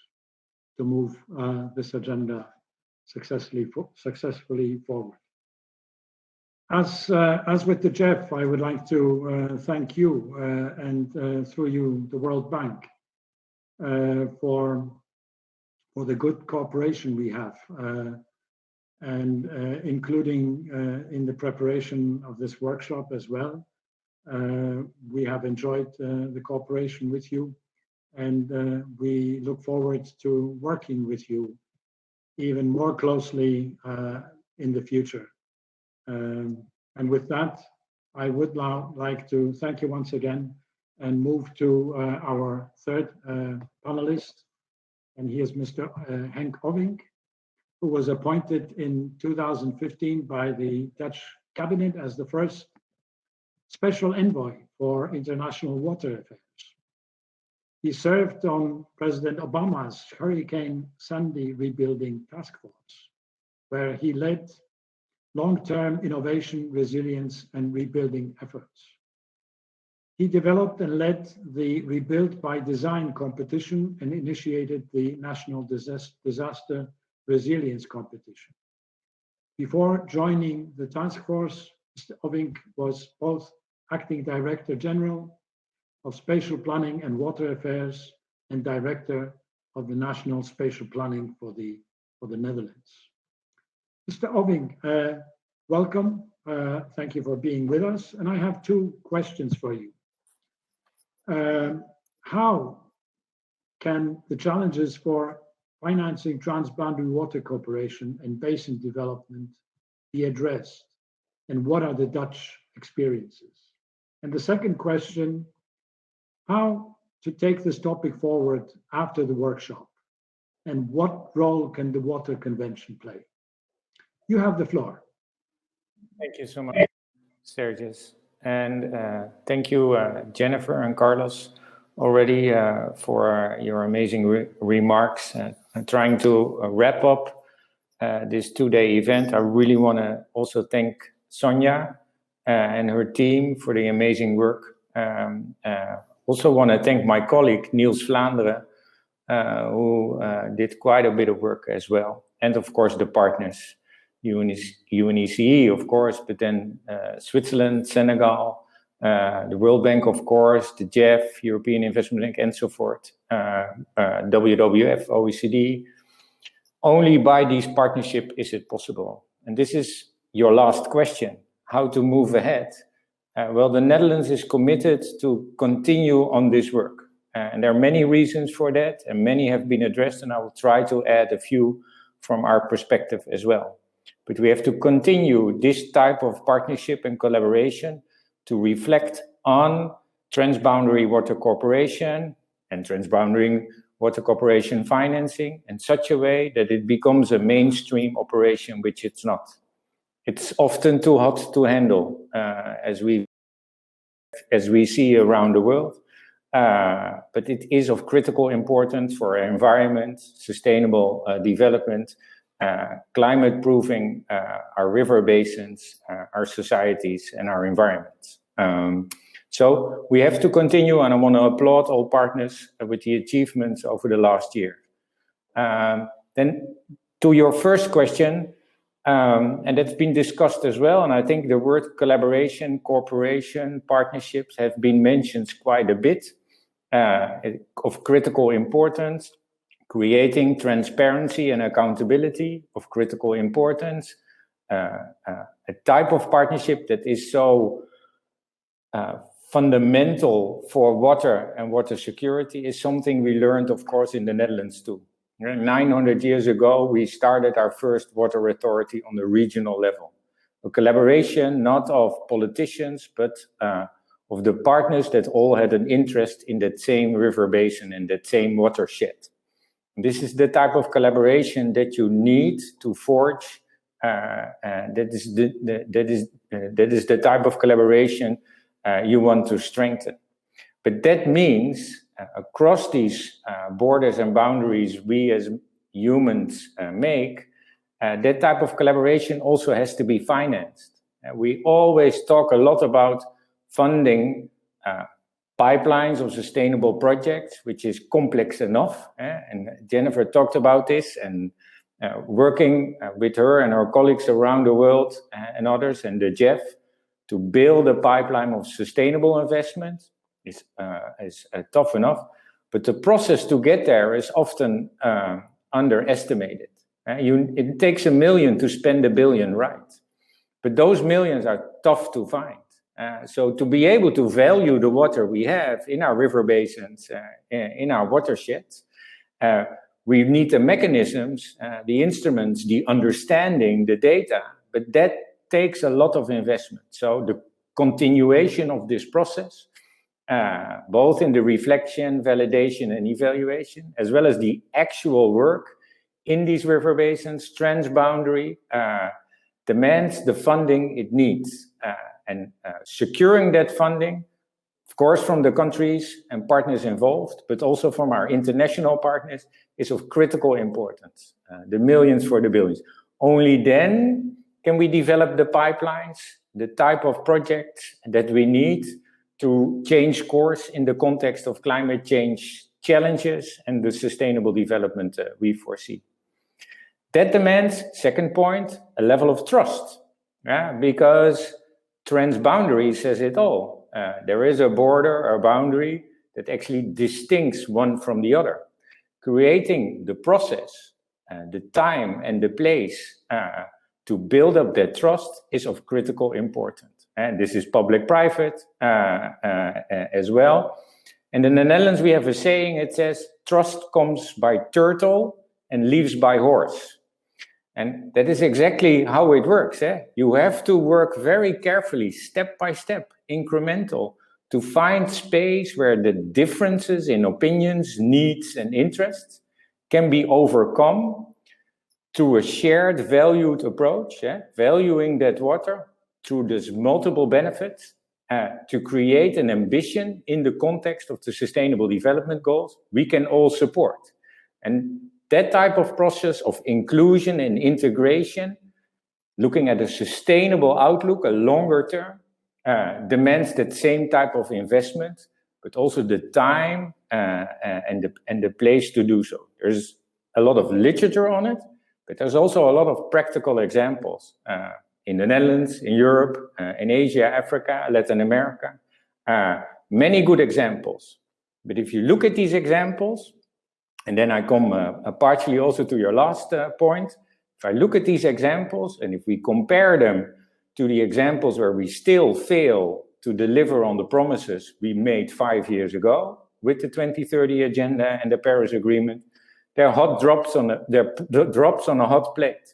to move this agenda successfully forward. As with the Jeff, I would like to thank you and through you, the World Bank, for the good cooperation we have. And including in the preparation of this workshop as well. We have enjoyed the cooperation with you, and we look forward to working with you even more closely in the future. And with that, I would now like to thank you once again and move to our third panelist, and he is Mr. Henk Ovink, who was appointed in 2015 by the Dutch cabinet as the first special envoy for international water affairs. He served on President Obama's Hurricane Sandy rebuilding task force, where he led long-term innovation, resilience, and rebuilding efforts. He developed and led the Rebuild by Design competition and initiated the National Disaster Resilience competition. Before joining the task force, Mr. Ovink was both Acting Director General of Spatial Planning and Water Affairs and Director of the National Spatial Planning for the Netherlands. Mr. Ovink, welcome. Thank you for being with us. And I have two questions for you. How can the challenges for financing transboundary water cooperation and basin development be addressed? And what are the Dutch experiences? And the second question, how to take this topic forward after the workshop? And what role can the Water Convention play? You have the floor. Thank you so much, Sergis. And thank you, Jennifer and Carlos, already for your amazing remarks. I'm trying to wrap up this two-day event. I really want to also thank Sonja and her team for the amazing work. Also want to thank my colleague, Niels Vlaanderen, who did quite a bit of work as well. And of course, the partners, UNECE, of course, but then Switzerland, Senegal, the World Bank, of course, the JEF, European Investment Bank, and so forth, WWF, OECD. Only by these partnerships is it possible. And this is your last question, how to move ahead. Well, the Netherlands is committed to continue on this work. And there are many reasons for that, and many have been addressed, and I will try to add a few from our perspective as well. But we have to continue this type of partnership and collaboration to reflect on transboundary water cooperation and transboundary water cooperation financing in such a way that it becomes a mainstream operation, which it's not. It's often too hot to handle, as we see around the world. But it is of critical importance for our environment, sustainable development, climate proofing our river basins, our societies, and our environments. So we have to continue, and I want to applaud all partners with the achievements over the last year. Then to your first question, And that's been discussed as well. And I think the word collaboration, cooperation, partnerships have been mentioned quite a bit, of critical importance. Creating transparency and accountability of critical importance. A type of partnership that is so fundamental for water and water security is something we learned, of course, in the Netherlands too. 900 years ago, we started our first water authority on the regional level. A collaboration not of politicians, but of the partners that all had an interest in that same river basin and that same watershed. This is the type of collaboration that you need to forge. That is the type of collaboration you want to strengthen. But that means across these borders and boundaries we as humans make, that type of collaboration also has to be financed. We always talk a lot about funding pipelines of sustainable projects, which is complex enough. And Jennifer talked about this, and working with her and her colleagues around the world and others and the JEF to build a pipeline of sustainable investment is tough enough. But the process to get there is often underestimated. It takes $1 million to spend $1 billion, right? But those millions are tough to find. So to be able to value the water we have in our river basins, in our watersheds, we need the mechanisms, the instruments, the understanding, the data, but that takes a lot of investment. So the continuation of this process, both in the reflection, validation, and evaluation, as well as the actual work in these river basins, transboundary, demands the funding it needs. And securing that funding, of course, from the countries and partners involved, but also from our international partners, is of critical importance. The millions for the billions. Only then can we develop the pipelines, the type of projects that we need to change course in the context of climate change challenges and the sustainable development we foresee. That demands, second point, a level of trust. Because Transboundary says it all. There is a border, a boundary that actually distincts one from the other. Creating the process, the time and the place to build up that trust is of critical importance. And this is public-private as well. And in the Netherlands, we have a saying, it says, trust comes by turtle and leaves by horse. And that is exactly how it works. You have to work very carefully, step by step, incremental, to find space where the differences in opinions, needs, and interests can be overcome through a shared, valued approach, valuing that water through these multiple benefits to create an ambition in the context of the Sustainable Development Goals we can all support. And that type of process of inclusion and integration, looking at a sustainable outlook, a longer term, demands that same type of investment, but also the time and the place to do so. There's a lot of literature on it, but there's also a lot of practical examples in the Netherlands, in Europe, in Asia, Africa, Latin America. Many good examples. But if you look at these examples, and then I come partially also to your last point. If I look at these examples, and if we compare them to the examples where we still fail to deliver on the promises we made 5 years ago with the 2030 Agenda and the Paris Agreement, they're drops on a hot plate.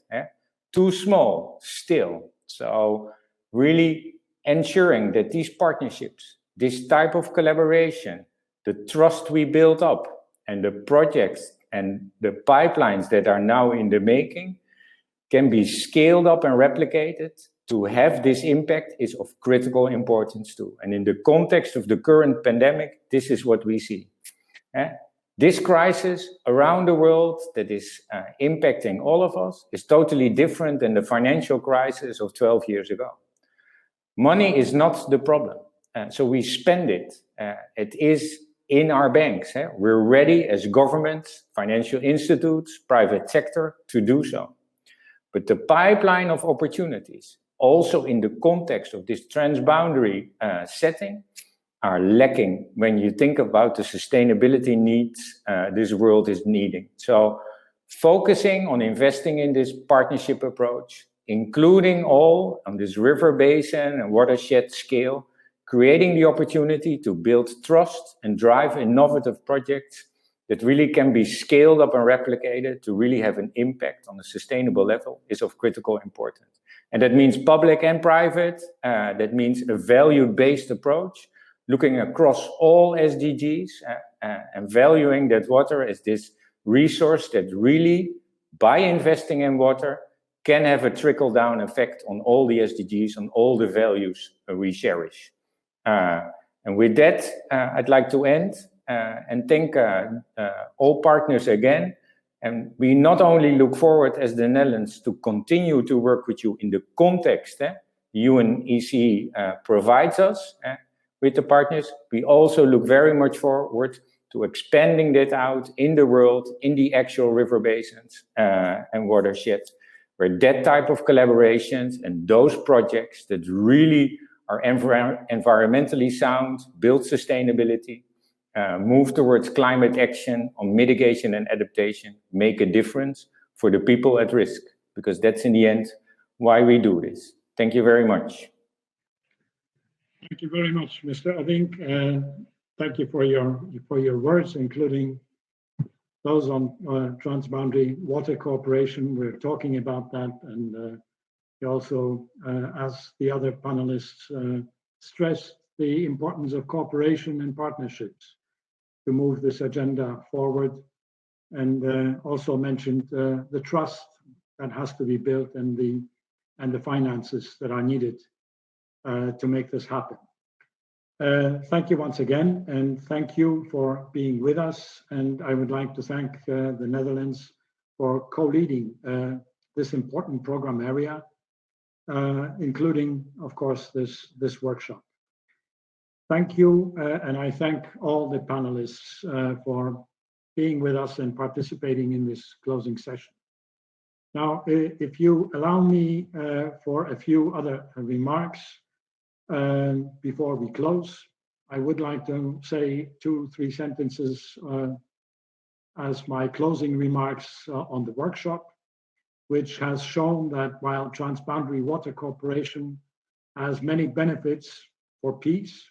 Too small still. So really ensuring that these partnerships, this type of collaboration, the trust we build up, and the projects and the pipelines that are now in the making can be scaled up and replicated to have this impact is of critical importance too. And in the context of the current pandemic, this is what we see. This crisis around the world that is impacting all of us is totally different than the financial crisis of 12 years ago. Money is not the problem. So we spend it. It is in our banks. We're ready as governments, financial institutes, private sector to do so. But the pipeline of opportunities, also in the context of this transboundary setting, are lacking when you think about the sustainability needs this world is needing. So focusing on investing in this partnership approach, including all on this river basin and watershed scale, creating the opportunity to build trust and drive innovative projects that really can be scaled up and replicated to really have an impact on a sustainable level is of critical importance. And that means public and private, that means a value-based approach, looking across all SDGs and valuing that water as this resource that really, by investing in water, can have a trickle-down effect on all the SDGs, on all the values we cherish. And with that, I'd like to end and thank all partners again. And we not only look forward as the Netherlands to continue to work with you in the context UNECE provides us with the partners, we also look very much forward to expanding that out in the world, in the actual river basins and watersheds, where that type of collaborations and those projects that really are environmentally sound, build sustainability, move towards climate action on mitigation and adaptation, make a difference for the people at risk, because that's in the end why we do this. Thank you very much. Thank you very much, Mr. Adink. Thank you for your words, including those on Transboundary Water Cooperation. We're talking about that, and you also, as the other panelists, stressed the importance of cooperation and partnerships to move this agenda forward, and also mentioned the trust that has to be built and the finances that are needed to make this happen. Thank you once again, and thank you for being with us. And I would like to thank the Netherlands for co-leading this important program area, including, of course, this workshop. Thank you, and I thank all the panelists for being with us and participating in this closing session. Now, if you allow me for a few other remarks before we close, I would like to say 2-3 sentences as my closing remarks on the workshop, which has shown that while Transboundary Water Cooperation has many benefits for peace,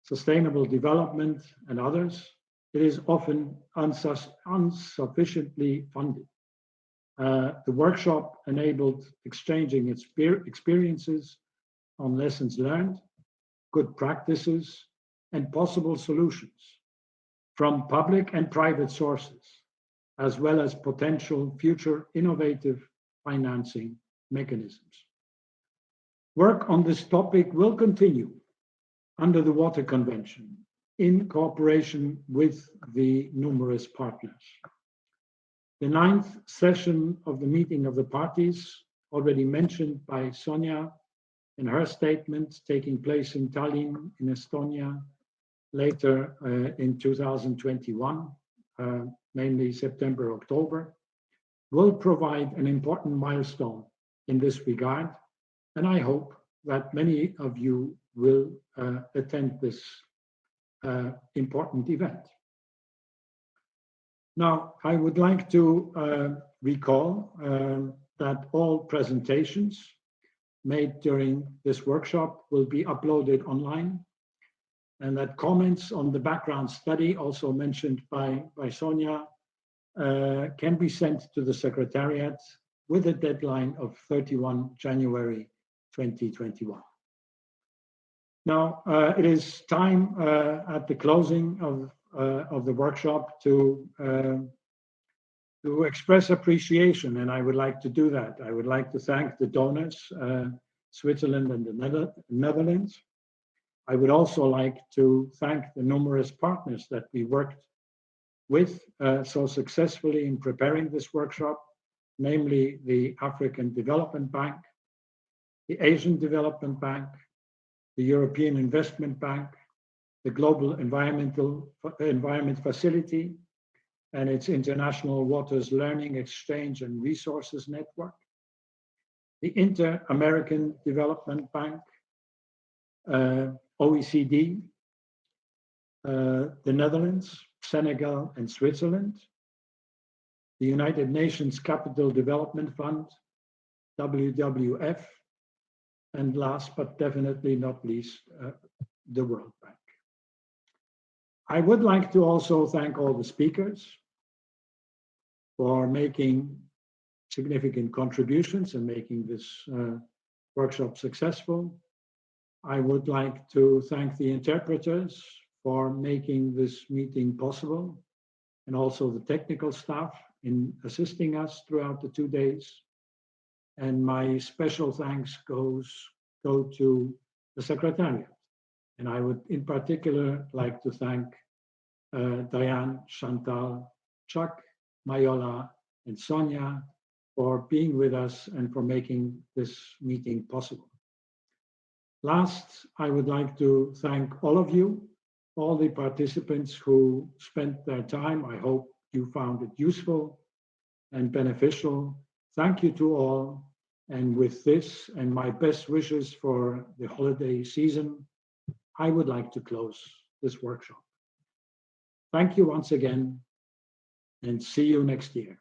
sustainable development, and others, it is often insufficiently funded. The workshop enabled exchanging experiences on lessons learned, good practices, and possible solutions from public and private sources, as well as potential future innovative financing mechanisms. Work on this topic will continue under the Water Convention in cooperation with the numerous partners. The 9th session of the meeting of the parties, already mentioned by Sonia in her statement, taking place in Tallinn in Estonia later in 2021, mainly September, October, will provide an important milestone in this regard. And I hope that many of you will attend this important event. Now, I would like to recall that all presentations made during this workshop will be uploaded online, and that comments on the background study, also mentioned by Sonia, can be sent to the Secretariat with a deadline of 31 January 2021. Now, it is time at the closing of the workshop to express appreciation, and I would like to do that. I would like to thank the donors, Switzerland and the Netherlands. I would also like to thank the numerous partners that we worked with so successfully in preparing this workshop, namely the African Development Bank, the Asian Development Bank, the European Investment Bank, the Global Environment Facility, and its International Waters Learning, Exchange and Resources Network, the Inter-American Development Bank, OECD, the Netherlands, Senegal, and Switzerland, the United Nations Capital Development Fund, WWF, and last but definitely not least, the World Bank. I would like to also thank all the speakers for making significant contributions and making this workshop successful. I would like to thank the interpreters for making this meeting possible, and also the technical staff in assisting us throughout the 2 days. And my special thanks go to the Secretariat. And I would in particular like to thank Diane, Chantal, Chuck, Mayola, and Sonia for being with us and for making this meeting possible. Last, I would like to thank all of you, all the participants who spent their time. I hope you found it useful and beneficial. Thank you to all. And with this and my best wishes for the holiday season, I would like to close this workshop. Thank you once again, and see you next year.